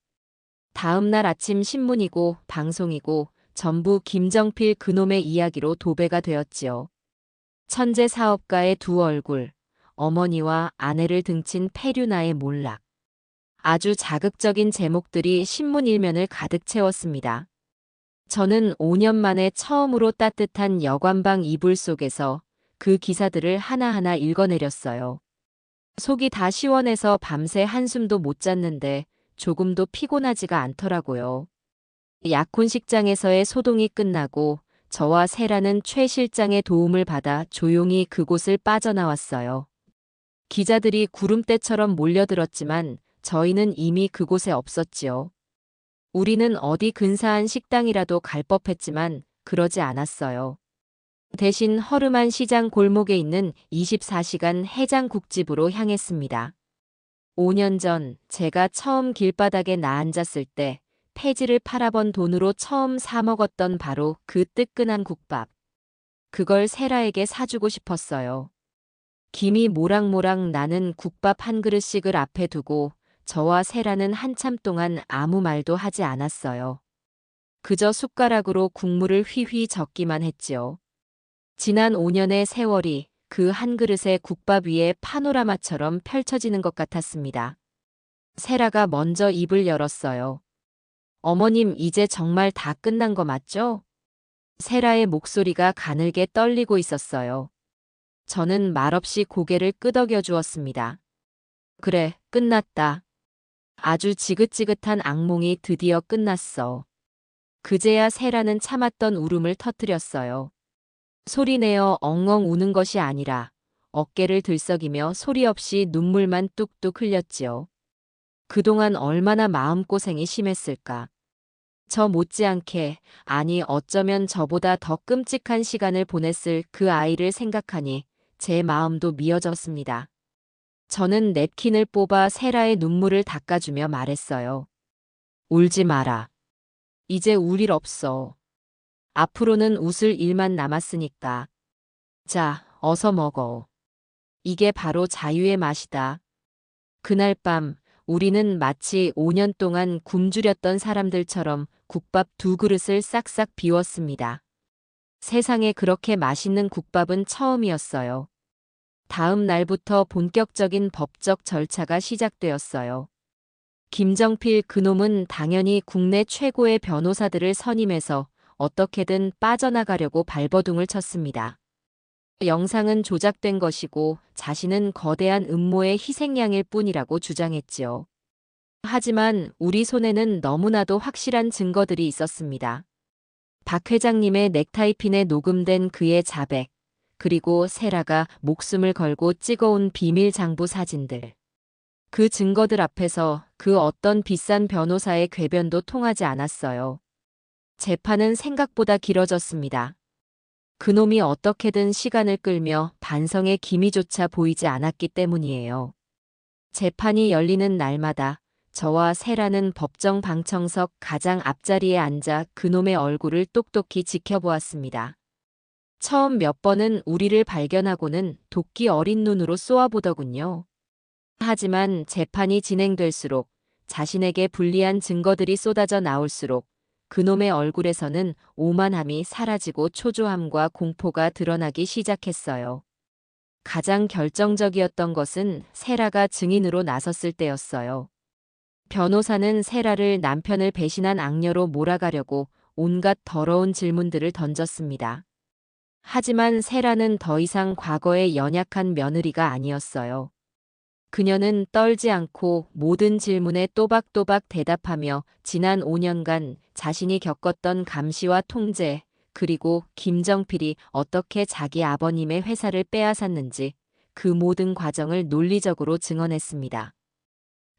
다음 날 아침 신문이고 방송이고 전부 김정필 그놈의 이야기로 도배가 되었지요. 천재 사업가의 두 얼굴, 어머니와 아내를 등친 페류나의 몰락. 아주 자극적인 제목들이 신문 일면을 가득 채웠습니다. 저는 5년 만에 처음으로 따뜻한 여관방 이불 속에서 그 기사들을 하나하나 읽어내렸어요. 속이 다 시원해서 밤새 한숨도 못 잤는데 조금도 피곤하지가 않더라고요. 약혼식장에서의 소동이 끝나고 저와 세라는 최 실장의 도움을 받아 조용히 그곳을 빠져나왔어요. 기자들이 구름대처럼 몰려들었지만 저희는 이미 그곳에 없었지요. 우리는 어디 근사한 식당이라도 갈 법했지만 그러지 않았어요. 대신 허름한 시장 골목에 있는 24시간 해장국집으로 향했습니다. 5년 전 제가 처음 길바닥에 나앉았을 때 폐지를 팔아번 돈으로 처음 사 먹었던 바로 그 뜨끈한 국밥. 그걸 세라에게 사주고 싶었어요. 김이 모락모락 나는 국밥 한 그릇씩을 앞에 두고 저와 세라는 한참 동안 아무 말도 하지 않았어요. 그저 숟가락으로 국물을 휘휘 젓기만 했지요. 지난 5년의 세월이 그 한 그릇의 국밥 위에 파노라마처럼 펼쳐지는 것 같았습니다. 세라가 먼저 입을 열었어요. 어머님, 이제 정말 다 끝난 거 맞죠? 세라의 목소리가 가늘게 떨리고 있었어요. 저는 말없이 고개를 끄덕여 주었습니다. 그래, 끝났다. 아주 지긋지긋한 악몽이 드디어 끝났어. 그제야 세라는 참았던 울음을 터뜨렸어요. 소리내어 엉엉 우는 것이 아니라 어깨를 들썩이며 소리 없이 눈물만 뚝뚝 흘렸지요. 그동안 얼마나 마음고생이 심했을까. 저 못지않게, 아니 어쩌면 저보다 더 끔찍한 시간을 보냈을 그 아이를 생각하니 제 마음도 미어졌습니다. 저는 냅킨을 뽑아 세라의 눈물을 닦아주며 말했어요. 울지 마라. 이제 울 일 없어. 앞으로는 웃을 일만 남았으니까. 자, 어서 먹어. 이게 바로 자유의 맛이다. 그날 밤 우리는 마치 5년 동안 굶주렸던 사람들처럼 국밥 두 그릇을 싹싹 비웠습니다. 세상에 그렇게 맛있는 국밥은 처음이었어요. 다음 날부터 본격적인 법적 절차가 시작되었어요. 김정필 그놈은 당연히 국내 최고의 변호사들을 선임해서 어떻게든 빠져나가려고 발버둥을 쳤습니다. 영상은 조작된 것이고 자신은 거대한 음모의 희생양일 뿐이라고 주장했지요. 하지만 우리 손에는 너무나도 확실한 증거들이 있었습니다. 박 회장님의 넥타이핀에 녹음된 그의 자백, 그리고 세라가 목숨을 걸고 찍어온 비밀 장부 사진들. 그 증거들 앞에서 그 어떤 비싼 변호사의 궤변도 통하지 않았어요. 재판은 생각보다 길어졌습니다. 그놈이 어떻게든 시간을 끌며 반성의 기미조차 보이지 않았기 때문이에요. 재판이 열리는 날마다 저와 세라는 법정 방청석 가장 앞자리에 앉아 그놈의 얼굴을 똑똑히 지켜보았습니다. 처음 몇 번은 우리를 발견하고는 도끼 어린 눈으로 쏘아보더군요. 하지만 재판이 진행될수록 자신에게 불리한 증거들이 쏟아져 나올수록 그놈의 얼굴에서는 오만함이 사라지고 초조함과 공포가 드러나기 시작했어요. 가장 결정적이었던 것은 세라가 증인으로 나섰을 때였어요. 변호사는 세라를 남편을 배신한 악녀로 몰아가려고 온갖 더러운 질문들을 던졌습니다. 하지만 세라는 더 이상 과거의 연약한 며느리가 아니었어요. 그녀는 떨지 않고 모든 질문에 또박또박 대답하며 지난 5년간 자신이 겪었던 감시와 통제, 그리고 김정필이 어떻게 자기 아버님의 회사를 빼앗았는지 그 모든 과정을 논리적으로 증언했습니다.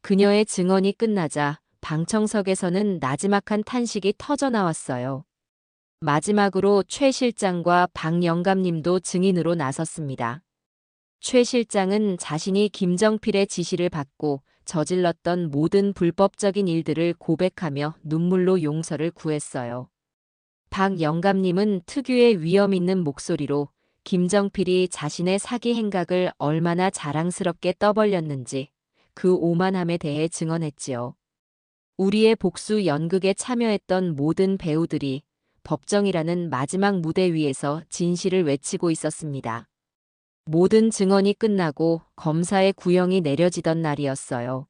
그녀의 증언이 끝나자 방청석에서는 나지막한 탄식이 터져 나왔어요. 마지막으로 최 실장과 박 영감님도 증인으로 나섰습니다. 최 실장은 자신이 김정필의 지시를 받고 저질렀던 모든 불법적인 일들을 고백하며 눈물로 용서를 구했어요. 박 영감님은 특유의 위험 있는 목소리로 김정필이 자신의 사기 행각을 얼마나 자랑스럽게 떠벌렸는지 그 오만함에 대해 증언했지요. 우리의 복수 연극에 참여했던 모든 배우들이 법정이라는 마지막 무대 위에서 진실을 외치고 있었습니다. 모든 증언이 끝나고 검사의 구형이 내려지던 날이었어요.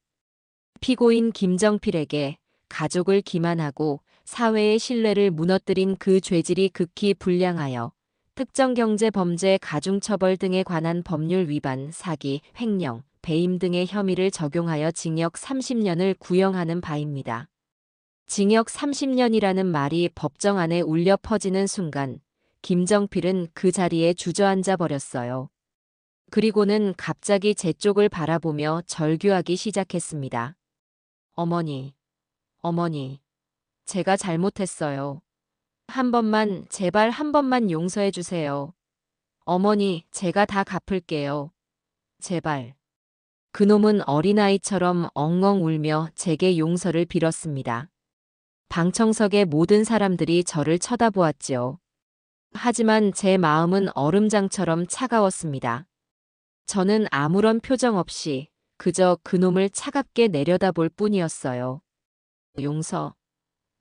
피고인 김정필에게 가족을 기만하고 사회의 신뢰를 무너뜨린 그 죄질이 극히 불량하여 특정경제범죄 가중처벌 등에 관한 법률 위반, 사기, 횡령, 배임 등의 혐의를 적용하여 징역 30년을 구형하는 바입니다. 징역 30년이라는 말이 법정 안에 울려 퍼지는 순간 김정필은 그 자리에 주저앉아 버렸어요. 그리고는 갑자기 제 쪽을 바라보며 절규하기 시작했습니다. 어머니, 어머니, 제가 잘못했어요. 한 번만, 제발 한 번만 용서해 주세요. 어머니, 제가 다 갚을게요. 제발. 그놈은 어린아이처럼 엉엉 울며 제게 용서를 빌었습니다. 방청석의 모든 사람들이 저를 쳐다보았지요. 하지만 제 마음은 얼음장처럼 차가웠습니다. 저는 아무런 표정 없이 그저 그놈을 차갑게 내려다볼 뿐이었어요. 용서.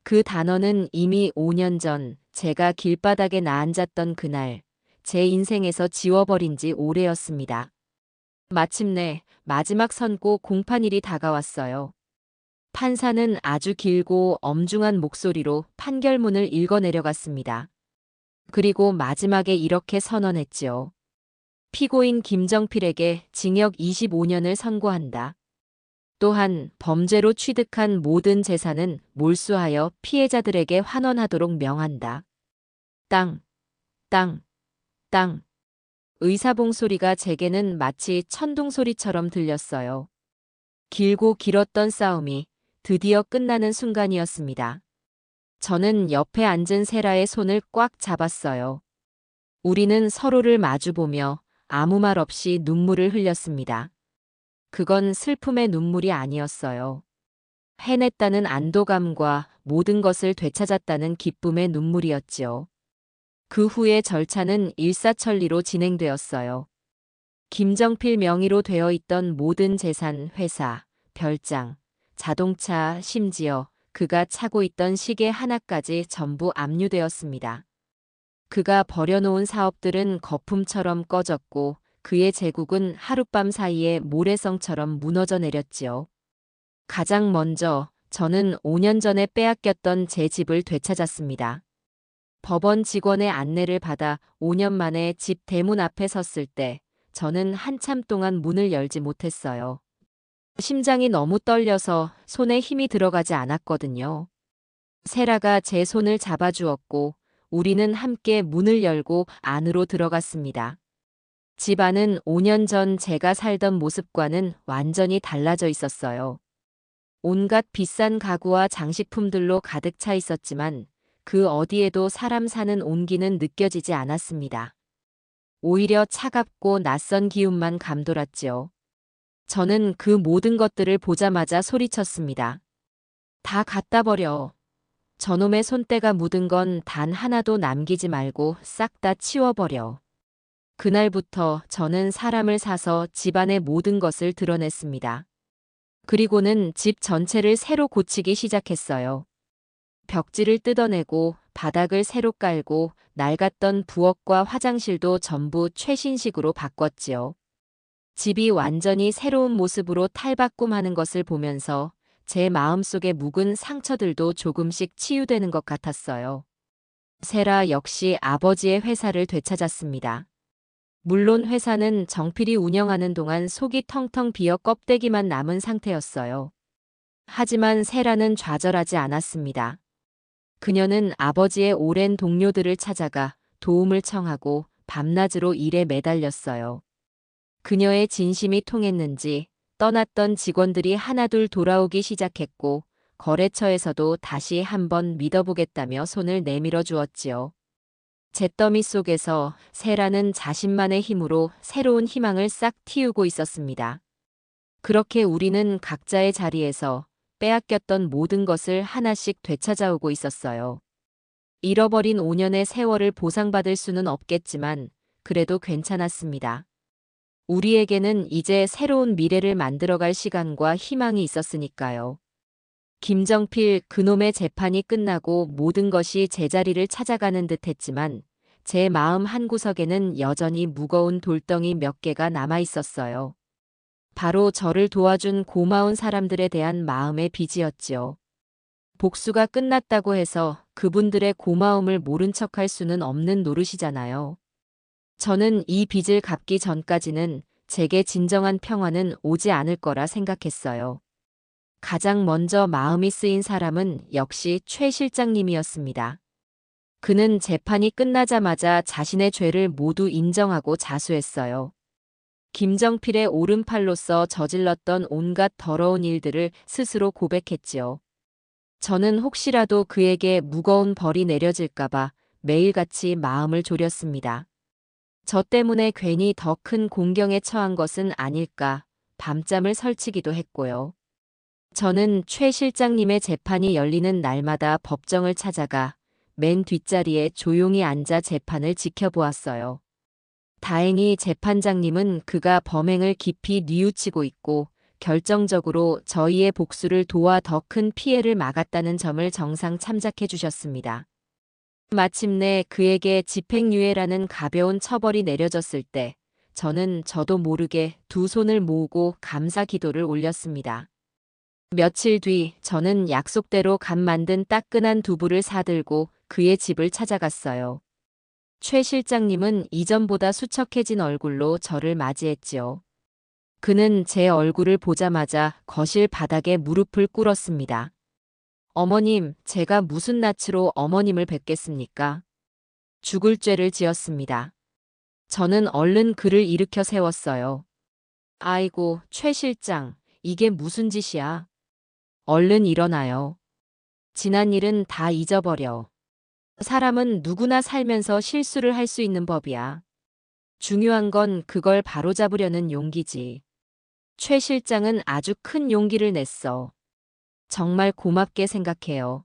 그 단어는 이미 5년 전 제가 길바닥에 나앉았던 그날 제 인생에서 지워버린 지 오래였습니다. 마침내 마지막 선고 공판일이 다가왔어요. 판사는 아주 길고 엄중한 목소리로 판결문을 읽어내려갔습니다. 그리고 마지막에 이렇게 선언했지요. 피고인 김정필에게 징역 25년을 선고한다. 또한 범죄로 취득한 모든 재산은 몰수하여 피해자들에게 환원하도록 명한다. 땅, 땅, 땅. 의사봉 소리가 제게는 마치 천둥 소리처럼 들렸어요. 길고 길었던 싸움이 드디어 끝나는 순간이었습니다. 저는 옆에 앉은 세라의 손을 꽉 잡았어요. 우리는 서로를 마주보며 아무 말 없이 눈물을 흘렸습니다. 그건 슬픔의 눈물이 아니었어요. 해냈다는 안도감과 모든 것을 되찾았다는 기쁨의 눈물이었지요. 그 후에 절차는 일사천리로 진행되었어요. 김정필 명의로 되어 있던 모든 재산, 회사, 별장, 자동차, 심지어 그가 차고 있던 시계 하나까지 전부 압류되었습니다. 그가 버려놓은 사업들은 거품처럼 꺼졌고 그의 제국은 하룻밤 사이에 모래성처럼 무너져 내렸지요. 가장 먼저 저는 5년 전에 빼앗겼던 제 집을 되찾았습니다. 법원 직원의 안내를 받아 5년 만에 집 대문 앞에 섰을 때 저는 한참 동안 문을 열지 못했어요. 심장이 너무 떨려서 손에 힘이 들어가지 않았거든요. 세라가 제 손을 잡아주었고 우리는 함께 문을 열고 안으로 들어갔습니다. 집 안은 5년 전 제가 살던 모습과는 완전히 달라져 있었어요. 온갖 비싼 가구와 장식품들로 가득 차 있었지만 그 어디에도 사람 사는 온기는 느껴지지 않았습니다. 오히려 차갑고 낯선 기운만 감돌았지요. 저는 그 모든 것들을 보자마자 소리쳤습니다. 다 갖다 버려. 저놈의 손때가 묻은 건 단 하나도 남기지 말고 싹 다 치워버려. 그날부터 저는 사람을 사서 집안의 모든 것을 드러냈습니다. 그리고는 집 전체를 새로 고치기 시작했어요. 벽지를 뜯어내고 바닥을 새로 깔고 낡았던 부엌과 화장실도 전부 최신식으로 바꿨지요. 집이 완전히 새로운 모습으로 탈바꿈하는 것을 보면서 제 마음속의 묵은 상처들도 조금씩 치유되는 것 같았어요. 세라 역시 아버지의 회사를 되찾았습니다. 물론 회사는 정필이 운영하는 동안 속이 텅텅 비어 껍데기만 남은 상태였어요. 하지만 세라는 좌절하지 않았습니다. 그녀는 아버지의 오랜 동료들을 찾아가 도움을 청하고 밤낮으로 일에 매달렸어요. 그녀의 진심이 통했는지 떠났던 직원들이 하나둘 돌아오기 시작했고 거래처에서도 다시 한번 믿어보겠다며 손을 내밀어 주었지요. 잿더미 속에서 세라는 자신만의 힘으로 새로운 희망을 싹 틔우고 있었습니다. 그렇게 우리는 각자의 자리에서 빼앗겼던 모든 것을 하나씩 되찾아오고 있었어요. 잃어버린 5년의 세월을 보상받을 수는 없겠지만 그래도 괜찮았습니다. 우리에게는 이제 새로운 미래를 만들어갈 시간과 희망이 있었으니까요. 김정필 그놈의 재판이 끝나고 모든 것이 제자리를 찾아가는 듯 했지만 제 마음 한구석에는 여전히 무거운 돌덩이 몇 개가 남아 있었어요. 바로 저를 도와준 고마운 사람들에 대한 마음의 빚이었지요. 복수가 끝났다고 해서 그분들의 고마움을 모른 척할 수는 없는 노릇이잖아요. 저는 이 빚을 갚기 전까지는 제게 진정한 평화는 오지 않을 거라 생각했어요. 가장 먼저 마음이 쓰인 사람은 역시 최 실장님이었습니다. 그는 재판이 끝나자마자 자신의 죄를 모두 인정하고 자수했어요. 김정필의 오른팔로서 저질렀던 온갖 더러운 일들을 스스로 고백했지요. 저는 혹시라도 그에게 무거운 벌이 내려질까봐 매일같이 마음을 졸였습니다. 저 때문에 괜히 더 큰 공경에 처한 것은 아닐까 밤잠을 설치기도 했고요. 저는 최 실장님의 재판이 열리는 날마다 법정을 찾아가 맨 뒷자리에 조용히 앉아 재판을 지켜보았어요. 다행히 재판장님은 그가 범행을 깊이 뉘우치고 있고 결정적으로 저희의 복수를 도와 더 큰 피해를 막았다는 점을 정상 참작해 주셨습니다. 마침내 그에게 집행유예라는 가벼운 처벌이 내려졌을 때 저는 저도 모르게 두 손을 모으고 감사 기도를 올렸습니다. 며칠 뒤 저는 약속대로 갓 만든 따끈한 두부를 사들고 그의 집을 찾아갔어요. 최 실장님은 이전보다 수척해진 얼굴로 저를 맞이했지요. 그는 제 얼굴을 보자마자 거실 바닥에 무릎을 꿇었습니다. 어머님, 제가 무슨 낯으로 어머님을 뵙겠습니까? 죽을 죄를 지었습니다. 저는 얼른 그를 일으켜 세웠어요. 아이고, 최 실장, 이게 무슨 짓이야? 얼른 일어나요. 지난 일은 다 잊어버려. 사람은 누구나 살면서 실수를 할 수 있는 법이야. 중요한 건 그걸 바로잡으려는 용기지. 최 실장은 아주 큰 용기를 냈어. 정말 고맙게 생각해요.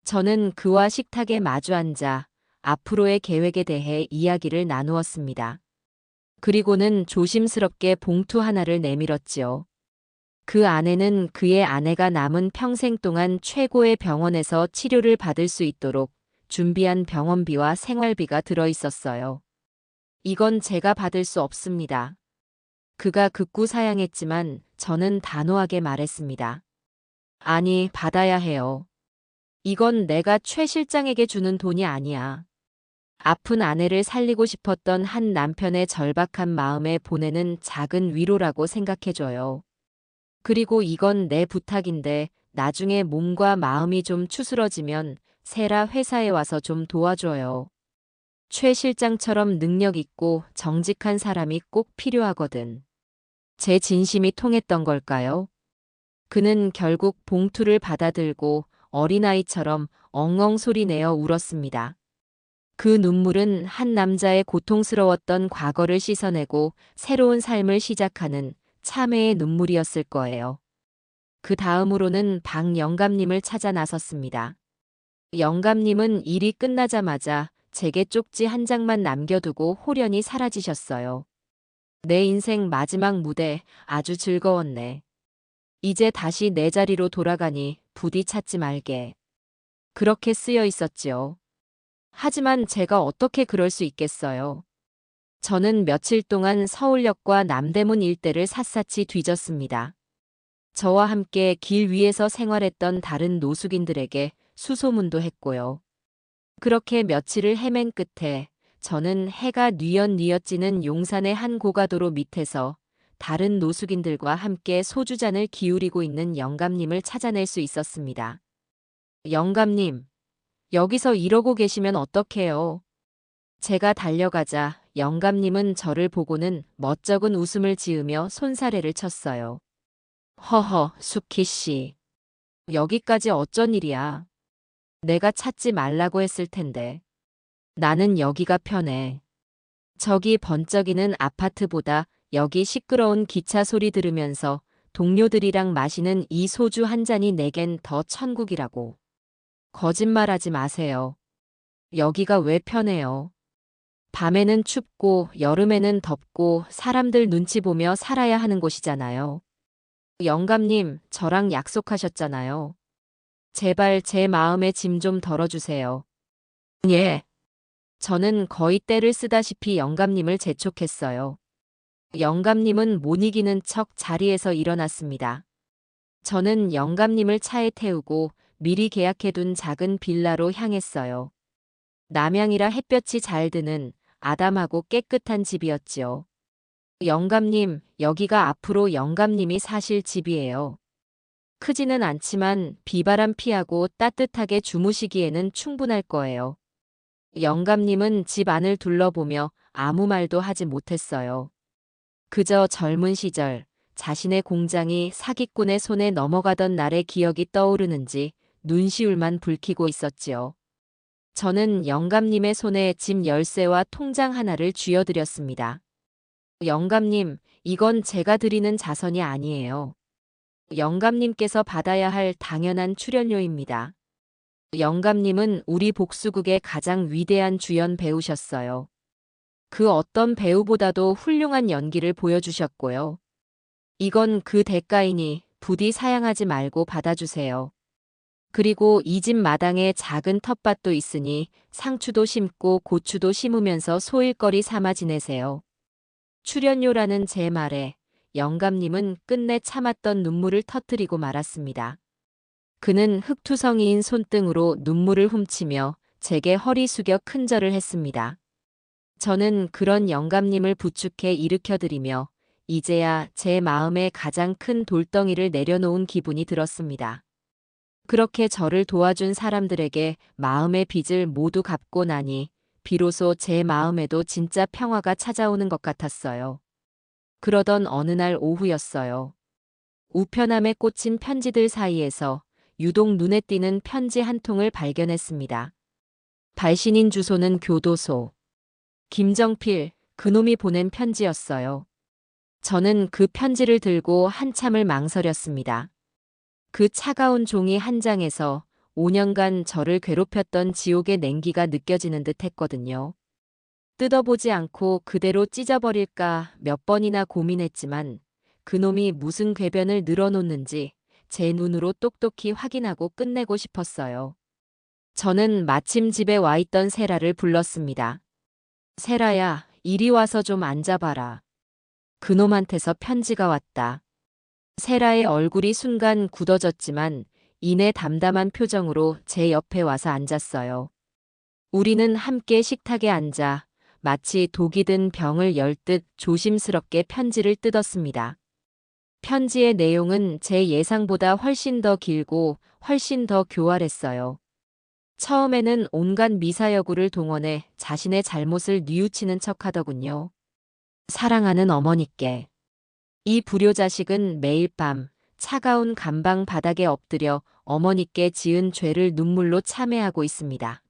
저는 그와 식탁에 마주 앉아 앞으로의 계획에 대해 이야기를 나누었습니다. 그리고는 조심스럽게 봉투 하나를 내밀었지요. 그 안에는 그의 아내가 남은 평생 동안 최고의 병원에서 치료를 받을 수 있도록 준비한 병원비와 생활비가 들어 있었어요. 이건 제가 받을 수 없습니다. 그가 극구 사양했지만 저는 단호하게 말했습니다. 아니, 받아야 해요. 이건 내가 최 실장에게 주는 돈이 아니야. 아픈 아내를 살리고 싶었던 한 남편의 절박한 마음에 보내는 작은 위로라고 생각해줘요. 그리고 이건 내 부탁인데 나중에 몸과 마음이 좀 추스러지면 세라 회사에 와서 좀 도와줘요. 최 실장처럼 능력 있고 정직한 사람이 꼭 필요하거든. 제 진심이 통했던 걸까요? 그는 결국 봉투를 받아들고 어린아이처럼 엉엉 소리 내어 울었습니다. 그 눈물은 한 남자의 고통스러웠던 과거를 씻어내고 새로운 삶을 시작하는 참회의 눈물이었을 거예요. 그 다음으로는 박 영감님을 찾아 나섰습니다. 영감님은 일이 끝나자마자 제게 쪽지 한 장만 남겨두고 홀연히 사라지셨어요. 내 인생 마지막 무대 아주 즐거웠네. 이제 다시 내 자리로 돌아가니 부디 찾지 말게. 그렇게 쓰여 있었지요. 하지만 제가 어떻게 그럴 수 있겠어요. 저는 며칠 동안 서울역과 남대문 일대를 샅샅이 뒤졌습니다. 저와 함께 길 위에서 생활했던 다른 노숙인들에게 수소문도 했고요. 그렇게 며칠을 헤맨 끝에 저는 해가 뉘엿뉘엿 지는 용산의 한 고가도로 밑에서 다른 노숙인들과 함께 소주잔을 기울이고 있는 영감님을 찾아낼 수 있었습니다. 영감님, 여기서 이러고 계시면 어떡해요? 제가 달려가자 영감님은 저를 보고는 멋쩍은 웃음을 지으며 손사래를 쳤어요. 허허, 수키 씨. 여기까지 어쩐 일이야? 내가 찾지 말라고 했을 텐데. 나는 여기가 편해. 저기 번쩍이는 아파트보다 여기 시끄러운 기차 소리 들으면서 동료들이랑 마시는 이 소주 한 잔이 내겐 더 천국이라고. 거짓말하지 마세요. 여기가 왜 편해요? 밤에는 춥고 여름에는 덥고 사람들 눈치 보며 살아야 하는 곳이잖아요. 영감님, 저랑 약속하셨잖아요. 제발 제 마음의 짐 좀 덜어주세요. 예. 저는 거의 떼를 쓰다시피 영감님을 재촉했어요. 영감님은 못 이기는 척 자리에서 일어났습니다. 저는 영감님을 차에 태우고 미리 계약해둔 작은 빌라로 향했어요. 남향이라 햇볕이 잘 드는 아담하고 깨끗한 집이었지요. 영감님, 여기가 앞으로 영감님이 사실 집이에요. 크지는 않지만 비바람 피하고 따뜻하게 주무시기에는 충분할 거예요. 영감님은 집 안을 둘러보며 아무 말도 하지 못했어요. 그저 젊은 시절 자신의 공장이 사기꾼의 손에 넘어가던 날의 기억이 떠오르는지 눈시울만 붉히고 있었지요. 저는 영감님의 손에 집 열쇠와 통장 하나를 쥐어드렸습니다. 영감님, 이건 제가 드리는 자선이 아니에요. 영감님께서 받아야 할 당연한 출연료입니다. 영감님은 우리 복수극의 가장 위대한 주연 배우셨어요. 그 어떤 배우보다도 훌륭한 연기를 보여주셨고요. 이건 그 대가이니 부디 사양하지 말고 받아주세요. 그리고 이 집 마당에 작은 텃밭도 있으니 상추도 심고 고추도 심으면서 소일거리 삼아 지내세요. 출연료라는 제 말에 영감님은 끝내 참았던 눈물을 터뜨리고 말았습니다. 그는 흙투성이인 손등으로 눈물을 훔치며 제게 허리 숙여 큰절을 했습니다. 저는 그런 영감님을 부축해 일으켜드리며 이제야 제 마음에 가장 큰 돌덩이를 내려놓은 기분이 들었습니다. 그렇게 저를 도와준 사람들에게 마음의 빚을 모두 갚고 나니 비로소 제 마음에도 진짜 평화가 찾아오는 것 같았어요. 그러던 어느 날 오후였어요. 우편함에 꽂힌 편지들 사이에서 유독 눈에 띄는 편지 한 통을 발견했습니다. 발신인 주소는 교도소. 김정필, 그놈이 보낸 편지였어요. 저는 그 편지를 들고 한참을 망설였습니다. 그 차가운 종이 한 장에서 5년간 저를 괴롭혔던 지옥의 냉기가 느껴지는 듯 했거든요. 뜯어보지 않고 그대로 찢어버릴까 몇 번이나 고민했지만 그놈이 무슨 궤변을 늘어놓는지 제 눈으로 똑똑히 확인하고 끝내고 싶었어요. 저는 마침 집에 와 있던 세라를 불렀습니다. 세라야, 이리 와서 좀 앉아봐라. 그놈한테서 편지가 왔다. 세라의 얼굴이 순간 굳어졌지만 이내 담담한 표정으로 제 옆에 와서 앉았어요. 우리는 함께 식탁에 앉아 마치 독이 든 병을 열 듯 조심스럽게 편지를 뜯었습니다. 편지의 내용은 제 예상보다 훨씬 더 길고 훨씬 더 교활했어요. 처음에는 온갖 미사여구를 동원해 자신의 잘못을 뉘우치는 척하더군요. 사랑하는 어머니께. 이 불효자식은 매일 밤 차가운 감방 바닥에 엎드려 어머니께 지은 죄를 눈물로 참회하고 있습니다.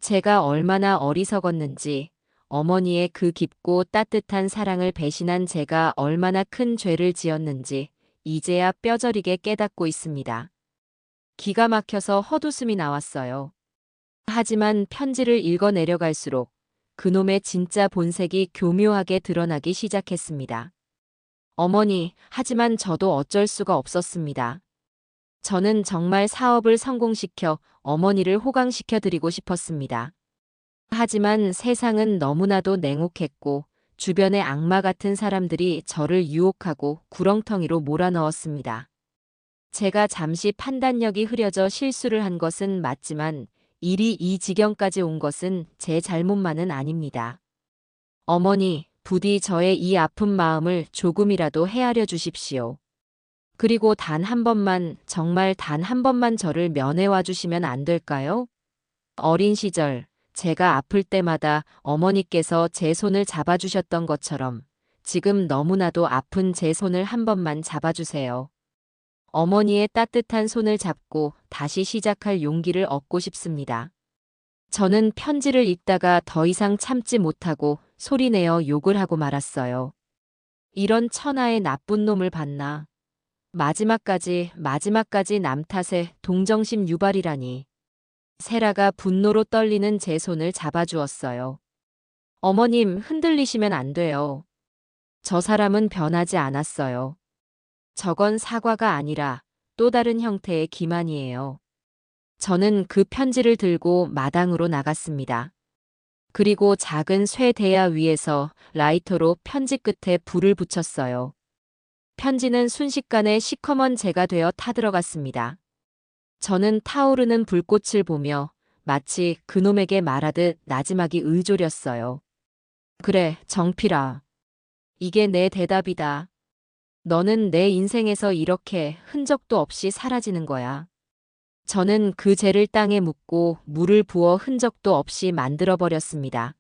제가 얼마나 어리석었는지, 어머니의 그 깊고 따뜻한 사랑을 배신한 제가 얼마나 큰 죄를 지었는지 이제야 뼈저리게 깨닫고 있습니다. 기가 막혀서 헛웃음이 나왔어요. 하지만 편지를 읽어 내려갈수록 그놈의 진짜 본색이 교묘하게 드러나기 시작했습니다. 어머니, 하지만 저도 어쩔 수가 없었습니다. 저는 정말 사업을 성공시켜 어머니를 호강시켜 드리고 싶었습니다. 하지만 세상은 너무나도 냉혹했고 주변의 악마 같은 사람들이 저를 유혹하고 구렁텅이로 몰아넣었습니다. 제가 잠시 판단력이 흐려져 실수를 한 것은 맞지만 일이 이 지경까지 온 것은 제 잘못만은 아닙니다. 어머니, 부디 저의 이 아픈 마음을 조금이라도 헤아려 주십시오. 그리고 단 한 번만, 정말 단 한 번만 저를 면회와 주시면 안 될까요? 어린 시절, 제가 아플 때마다 어머니께서 제 손을 잡아주셨던 것처럼 지금 너무나도 아픈 제 손을 한 번만 잡아주세요. 어머니의 따뜻한 손을 잡고 다시 시작할 용기를 얻고 싶습니다. 저는 편지를 읽다가 더 이상 참지 못하고 소리내어 욕을 하고 말았어요. 이런 천하의 나쁜 놈을 봤나. 마지막까지 남 탓에 동정심 유발이라니. 세라가 분노로 떨리는 제 손을 잡아주었어요. 어머님, 흔들리시면 안 돼요. 저 사람은 변하지 않았어요. 저건 사과가 아니라 또 다른 형태의 기만이에요. 저는 그 편지를 들고 마당으로 나갔습니다. 그리고 작은 쇠 대야 위에서 라이터로 편지 끝에 불을 붙였어요. 편지는 순식간에 시커먼 재가 되어 타들어갔습니다. 저는 타오르는 불꽃을 보며 마치 그놈에게 말하듯 나지막이 의졸였어요. 그래, 정필아. 이게 내 대답이다. 너는 내 인생에서 이렇게 흔적도 없이 사라지는 거야. 저는 그 재를 땅에 묻고 물을 부어 흔적도 없이 만들어버렸습니다.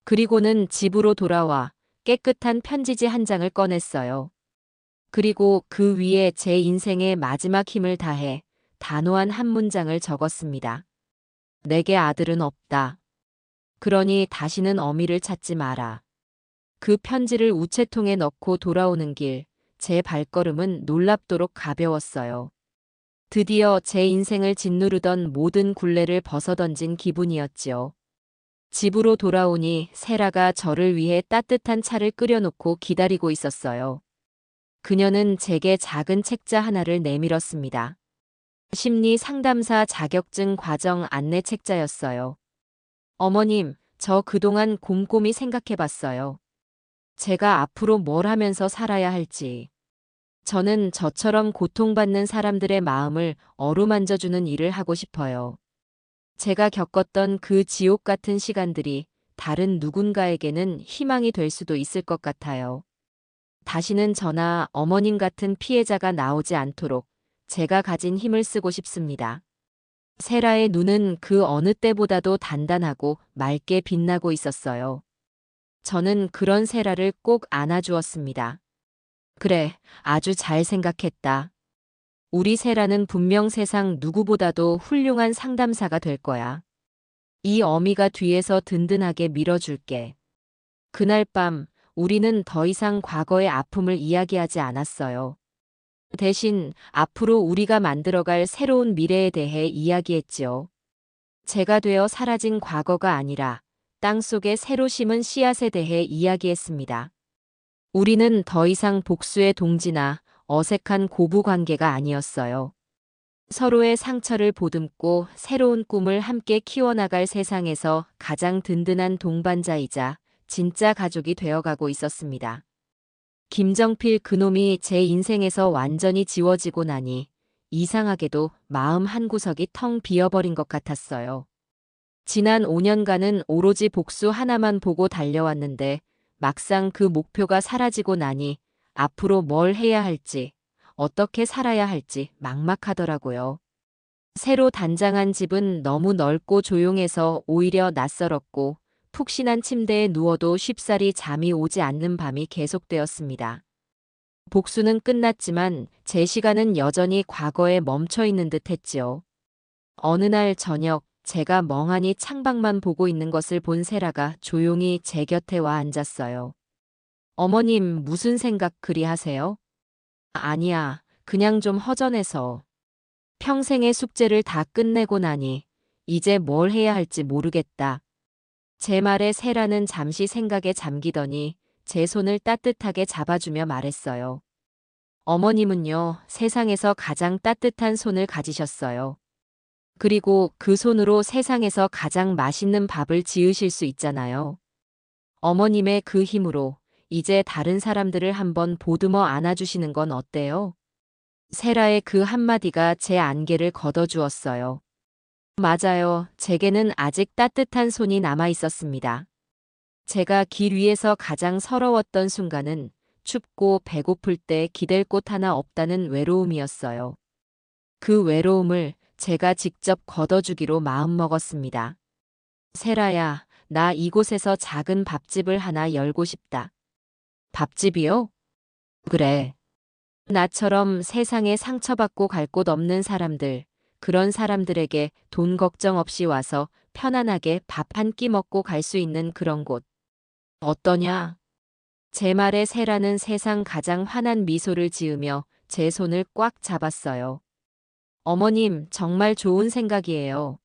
그리고는 집으로 돌아와 깨끗한 편지지 한 장을 꺼냈어요. 그리고 그 위에 제 인생의 마지막 힘을 다해 단호한 한 문장을 적었습니다. 내게 아들은 없다. 그러니 다시는 어미를 찾지 마라. 그 편지를 우체통에 넣고 돌아오는 길, 제 발걸음은 놀랍도록 가벼웠어요. 드디어 제 인생을 짓누르던 모든 굴레를 벗어던진 기분이었지요. 집으로 돌아오니 세라가 저를 위해 따뜻한 차를 끓여놓고 기다리고 있었어요. 그녀는 제게 작은 책자 하나를 내밀었습니다. 심리 상담사 자격증 과정 안내 책자였어요. 어머님, 저 그동안 곰곰이 생각해봤어요. 제가 앞으로 뭘 하면서 살아야 할지. 저는 저처럼 고통받는 사람들의 마음을 어루만져주는 일을 하고 싶어요. 제가 겪었던 그 지옥 같은 시간들이 다른 누군가에게는 희망이 될 수도 있을 것 같아요. 다시는 저나 어머님 같은 피해자가 나오지 않도록 제가 가진 힘을 쓰고 싶습니다. 세라의 눈은 그 어느 때보다도 단단하고 맑게 빛나고 있었어요. 저는 그런 세라를 꼭 안아주었습니다. 그래, 아주 잘 생각했다. 우리 세라는 분명 세상 누구보다도 훌륭한 상담사가 될 거야. 이 어미가 뒤에서 든든하게 밀어줄게. 그날 밤, 우리는 더 이상 과거의 아픔을 이야기하지 않았어요. 대신 앞으로 우리가 만들어갈 새로운 미래에 대해 이야기했지요. 제가 되어 사라진 과거가 아니라 땅속에 새로 심은 씨앗에 대해 이야기했습니다. 우리는 더 이상 복수의 동지나 어색한 고부 관계가 아니었어요. 서로의 상처를 보듬고 새로운 꿈을 함께 키워나갈 세상에서 가장 든든한 동반자이자 진짜 가족이 되어가고 있었습니다. 김정필 그놈이 제 인생에서 완전히 지워지고 나니 이상하게도 마음 한구석이 텅 비어버린 것 같았어요. 지난 5년간은 오로지 복수 하나만 보고 달려왔는데 막상 그 목표가 사라지고 나니 앞으로 뭘 해야 할지, 어떻게 살아야 할지 막막하더라고요. 새로 단장한 집은 너무 넓고 조용해서 오히려 낯설었고 푹신한 침대에 누워도 쉽사리 잠이 오지 않는 밤이 계속되었습니다. 복수는 끝났지만 제 시간은 여전히 과거에 멈춰 있는 듯 했지요. 어느 날 저녁 제가 멍하니 창밖만 보고 있는 것을 본 세라가 조용히 제 곁에 와 앉았어요. 어머님, 무슨 생각 그리 하세요? 아니야, 그냥 좀 허전해서. 평생의 숙제를 다 끝내고 나니 이제 뭘 해야 할지 모르겠다. 제 말에 세라는 잠시 생각에 잠기더니 제 손을 따뜻하게 잡아주며 말했어요. 어머님은요, 세상에서 가장 따뜻한 손을 가지셨어요. 그리고 그 손으로 세상에서 가장 맛있는 밥을 지으실 수 있잖아요. 어머님의 그 힘으로 이제 다른 사람들을 한번 보듬어 안아주시는 건 어때요? 세라의 그 한마디가 제 안개를 걷어주었어요. 맞아요. 제게는 아직 따뜻한 손이 남아 있었습니다. 제가 길 위에서 가장 서러웠던 순간은 춥고 배고플 때 기댈 곳 하나 없다는 외로움이었어요. 그 외로움을 제가 직접 걷어주기로 마음먹었습니다. 세라야, 나 이곳에서 작은 밥집을 하나 열고 싶다. 밥집이요? 그래. 나처럼 세상에 상처받고 갈 곳 없는 사람들, 그런 사람들에게 돈 걱정 없이 와서 편안하게 밥 한 끼 먹고 갈 수 있는 그런 곳. 어떠냐? 제 말에 세라는 세상 가장 환한 미소를 지으며 제 손을 꽉 잡았어요. 어머님, 정말 좋은 생각이에요.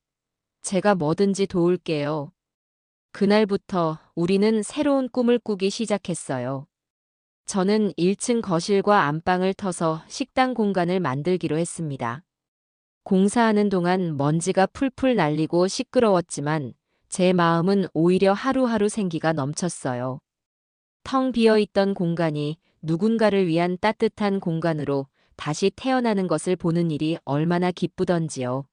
제가 뭐든지 도울게요. 그날부터 우리는 새로운 꿈을 꾸기 시작했어요. 저는 1층 거실과 안방을 터서 식당 공간을 만들기로 했습니다. 공사하는 동안 먼지가 풀풀 날리고 시끄러웠지만 제 마음은 오히려 하루하루 생기가 넘쳤어요. 텅 비어 있던 공간이 누군가를 위한 따뜻한 공간으로 다시 태어나는 것을 보는 일이 얼마나 기쁘던지요.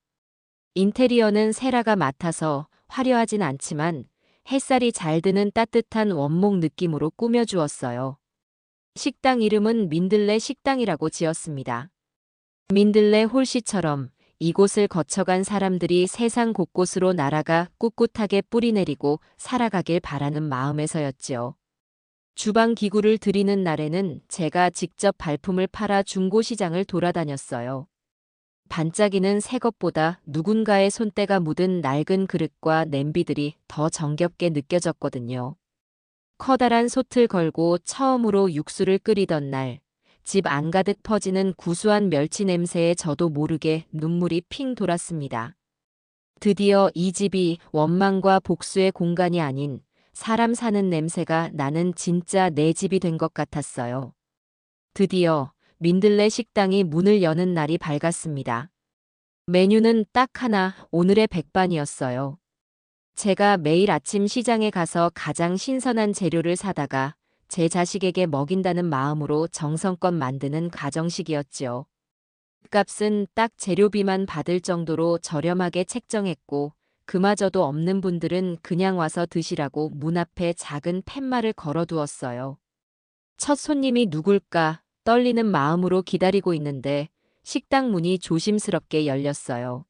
인테리어는 세라가 맡아서 화려하진 않지만 햇살이 잘 드는 따뜻한 원목 느낌으로 꾸며주었어요. 식당 이름은 민들레 식당이라고 지었습니다. 민들레 홀씨처럼 이곳을 거쳐간 사람들이 세상 곳곳으로 날아가 꿋꿋하게 뿌리내리고 살아가길 바라는 마음에서였지요. 주방 기구를 드리는 날에는 제가 직접 발품을 팔아 중고시장을 돌아다녔어요. 반짝이는 새 것보다 누군가의 손때가 묻은 낡은 그릇과 냄비들이 더 정겹게 느껴졌거든요. 커다란 솥을 걸고 처음으로 육수를 끓이던 날, 집 안가득 퍼지는 구수한 멸치 냄새에 저도 모르게 눈물이 핑 돌았습니다. 드디어 이 집이 원망과 복수의 공간이 아닌 사람 사는 냄새가 나는 진짜 내 집이 된 것 같았어요. 드디어 민들레 식당이 문을 여는 날이 밝았습니다. 메뉴는 딱 하나, 오늘의 백반이었어요. 제가 매일 아침 시장에 가서 가장 신선한 재료를 사다가 제 자식에게 먹인다는 마음으로 정성껏 만드는 가정식이었지요. 값은 딱 재료비만 받을 정도로 저렴하게 책정했고 그마저도 없는 분들은 그냥 와서 드시라고 문 앞에 작은 팻말을 걸어두었어요. 첫 손님이 누굴까 떨리는 마음으로 기다리고 있는데 식당 문이 조심스럽게 열렸어요.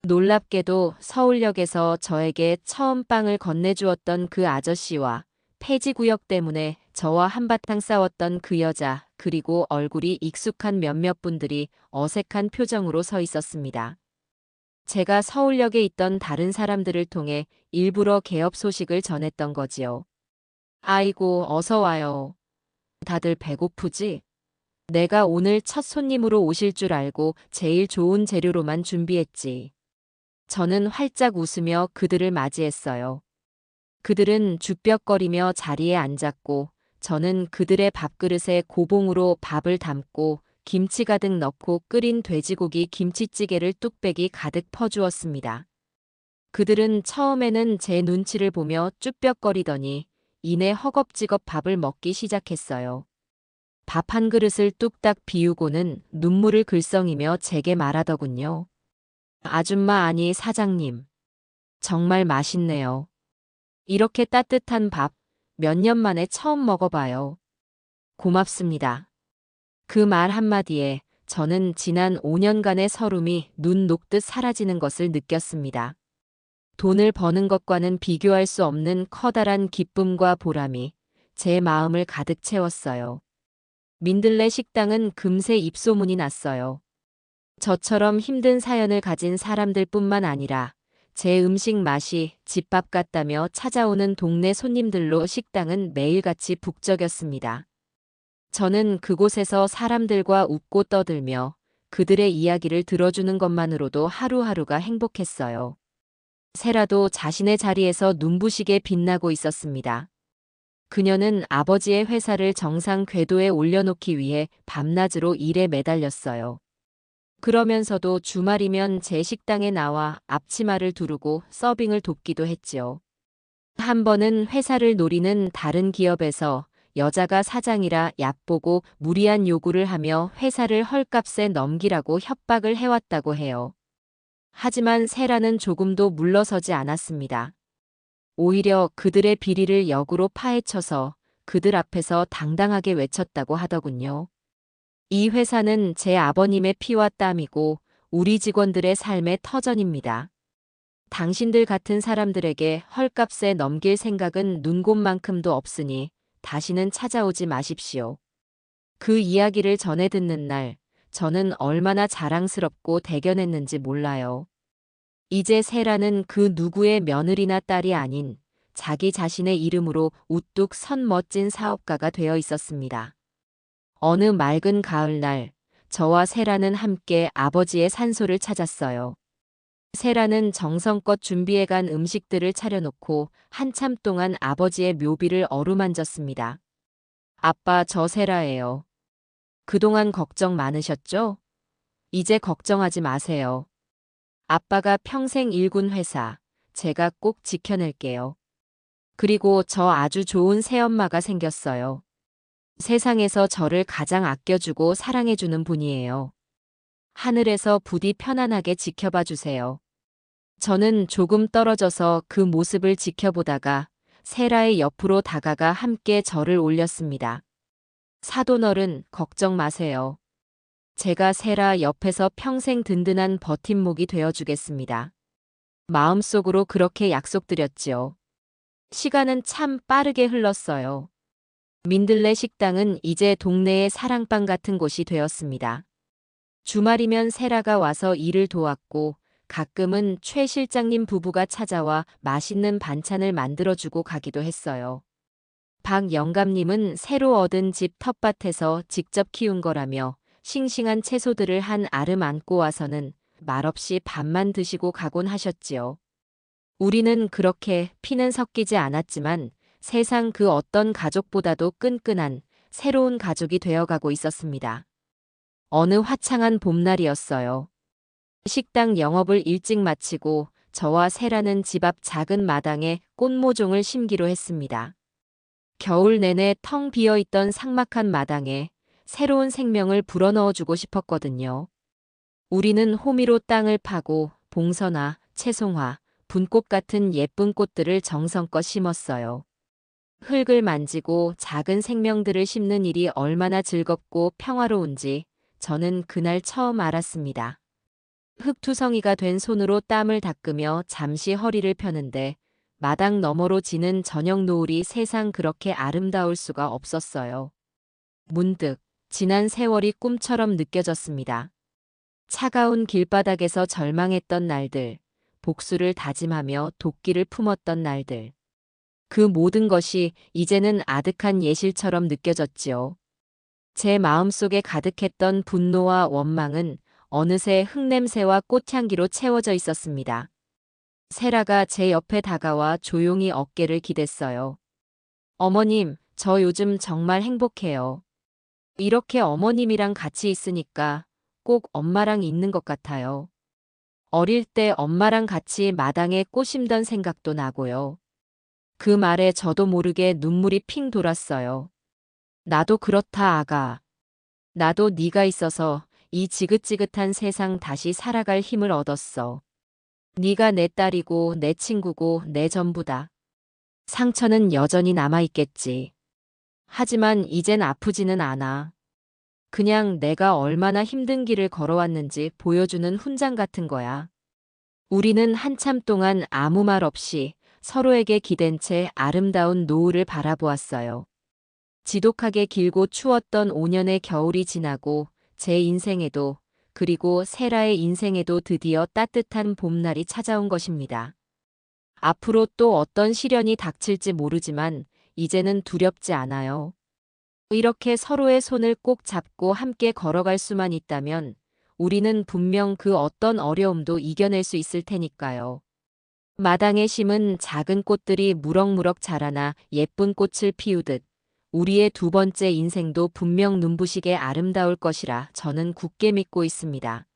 놀랍게도 서울역에서 저에게 처음 빵을 건네주었던 그 아저씨와 폐지구역 때문에 저와 한바탕 싸웠던 그 여자, 그리고 얼굴이 익숙한 몇몇 분들이 어색한 표정으로 서 있었습니다. 제가 서울역에 있던 다른 사람들을 통해 일부러 개업 소식을 전했던 거지요. 아이고, 어서 와요. 다들 배고프지? 내가 오늘 첫 손님으로 오실 줄 알고 제일 좋은 재료로만 준비했지. 저는 활짝 웃으며 그들을 맞이했어요. 그들은 주뼛거리며 자리에 앉았고 저는 그들의 밥그릇에 고봉으로 밥을 담고 김치 가득 넣고 끓인 돼지고기 김치찌개를 뚝배기 가득 퍼주었습니다. 그들은 처음에는 제 눈치를 보며 쭈뼛거리더니 이내 허겁지겁 밥을 먹기 시작했어요. 밥 한 그릇을 뚝딱 비우고는 눈물을 글썽이며 제게 말하더군요. 아줌마 아니 사장님. 정말 맛있네요. 이렇게 따뜻한 밥 몇 년 만에 처음 먹어봐요. 고맙습니다. 그 말 한마디에 저는 지난 5년간의 서름이 눈 녹듯 사라지는 것을 느꼈습니다. 돈을 버는 것과는 비교할 수 없는 커다란 기쁨과 보람이 제 마음을 가득 채웠어요. 민들레 식당은 금세 입소문이 났어요. 저처럼 힘든 사연을 가진 사람들뿐만 아니라 제 음식 맛이 집밥 같다며 찾아오는 동네 손님들로 식당은 매일같이 북적였습니다. 저는 그곳에서 사람들과 웃고 떠들며 그들의 이야기를 들어주는 것만으로도 하루하루가 행복했어요. 세라도 자신의 자리에서 눈부시게 빛나고 있었습니다. 그녀는 아버지의 회사를 정상 궤도에 올려놓기 위해 밤낮으로 일에 매달렸어요. 그러면서도 주말이면 제 식당에 나와 앞치마를 두르고 서빙을 돕기도 했지요. 한 번은 회사를 노리는 다른 기업에서 여자가 사장이라 얕보고 무리한 요구를 하며 회사를 헐값에 넘기라고 협박을 해왔다고 해요. 하지만 세라는 조금도 물러서지 않았습니다. 오히려 그들의 비리를 역으로 파헤쳐서 그들 앞에서 당당하게 외쳤다고 하더군요. 이 회사는 제 아버님의 피와 땀이고 우리 직원들의 삶의 터전입니다. 당신들 같은 사람들에게 헐값에 넘길 생각은 눈곱만큼도 없으니 다시는 찾아오지 마십시오. 그 이야기를 전해 듣는 날, 저는 얼마나 자랑스럽고 대견했는지 몰라요. 이제 세라는 그 누구의 며느리나 딸이 아닌 자기 자신의 이름으로 우뚝 선 멋진 사업가가 되어 있었습니다. 어느 맑은 가을날, 저와 세라는 함께 아버지의 산소를 찾았어요. 세라는 정성껏 준비해간 음식들을 차려놓고 한참 동안 아버지의 묘비를 어루만졌습니다. 아빠, 저 세라예요. 그동안 걱정 많으셨죠? 이제 걱정하지 마세요. 아빠가 평생 일군 회사, 제가 꼭 지켜낼게요. 그리고 저 아주 좋은 새엄마가 생겼어요. 세상에서 저를 가장 아껴주고 사랑해주는 분이에요. 하늘에서 부디 편안하게 지켜봐 주세요. 저는 조금 떨어져서 그 모습을 지켜보다가 세라의 옆으로 다가가 함께 절을 올렸습니다. 사돈어른, 걱정 마세요. 제가 세라 옆에서 평생 든든한 버팀목이 되어주겠습니다. 마음속으로 그렇게 약속드렸지요. 시간은 참 빠르게 흘렀어요. 민들레 식당은 이제 동네의 사랑방 같은 곳이 되었습니다. 주말이면 세라가 와서 일을 도왔고 가끔은 최 실장님 부부가 찾아와 맛있는 반찬을 만들어주고 가기도 했어요. 박 영감님은 새로 얻은 집 텃밭에서 직접 키운 거라며 싱싱한 채소들을 한 알음 안고 와서는 말없이 밥만 드시고 가곤 하셨지요. 우리는 그렇게 피는 섞이지 않았지만 세상 그 어떤 가족보다도 끈끈한 새로운 가족이 되어가고 있었습니다. 어느 화창한 봄날이었어요. 식당 영업을 일찍 마치고 저와 세라는 집 앞 작은 마당에 꽃모종을 심기로 했습니다. 겨울 내내 텅 비어있던 삭막한 마당에 새로운 생명을 불어넣어주고 싶었거든요. 우리는 호미로 땅을 파고 봉선화, 채송화, 분꽃 같은 예쁜 꽃들을 정성껏 심었어요. 흙을 만지고 작은 생명들을 심는 일이 얼마나 즐겁고 평화로운지 저는 그날 처음 알았습니다. 흙투성이가 된 손으로 땀을 닦으며 잠시 허리를 펴는데 마당 너머로 지는 저녁 노을이 세상 그렇게 아름다울 수가 없었어요. 문득 지난 세월이 꿈처럼 느껴졌습니다. 차가운 길바닥에서 절망했던 날들, 복수를 다짐하며 도끼를 품었던 날들. 그 모든 것이 이제는 아득한 예실처럼 느껴졌지요. 제 마음속에 가득했던 분노와 원망은 어느새 흙냄새와 꽃향기로 채워져 있었습니다. 세라가 제 옆에 다가와 조용히 어깨를 기댔어요. 어머님, 저 요즘 정말 행복해요. 이렇게 어머님이랑 같이 있으니까 꼭 엄마랑 있는 것 같아요. 어릴 때 엄마랑 같이 마당에 꽃 심던 생각도 나고요. 그 말에 저도 모르게 눈물이 핑 돌았어요. 나도 그렇다, 아가. 나도 네가 있어서 이 지긋지긋한 세상 다시 살아갈 힘을 얻었어. 네가 내 딸이고 내 친구고 내 전부다. 상처는 여전히 남아있겠지. 하지만 이젠 아프지는 않아. 그냥 내가 얼마나 힘든 길을 걸어왔는지 보여주는 훈장 같은 거야. 우리는 한참 동안 아무 말 없이 서로에게 기댄 채 아름다운 노을을 바라보았어요. 지독하게 길고 추웠던 5년의 겨울이 지나고 제 인생에도 그리고 세라의 인생에도 드디어 따뜻한 봄날이 찾아온 것입니다. 앞으로 또 어떤 시련이 닥칠지 모르지만 이제는 두렵지 않아요. 이렇게 서로의 손을 꼭 잡고 함께 걸어갈 수만 있다면 우리는 분명 그 어떤 어려움도 이겨낼 수 있을 테니까요. 마당에 심은 작은 꽃들이 무럭무럭 자라나 예쁜 꽃을 피우듯 우리의 두 번째 인생도 분명 눈부시게 아름다울 것이라 저는 굳게 믿고 있습니다.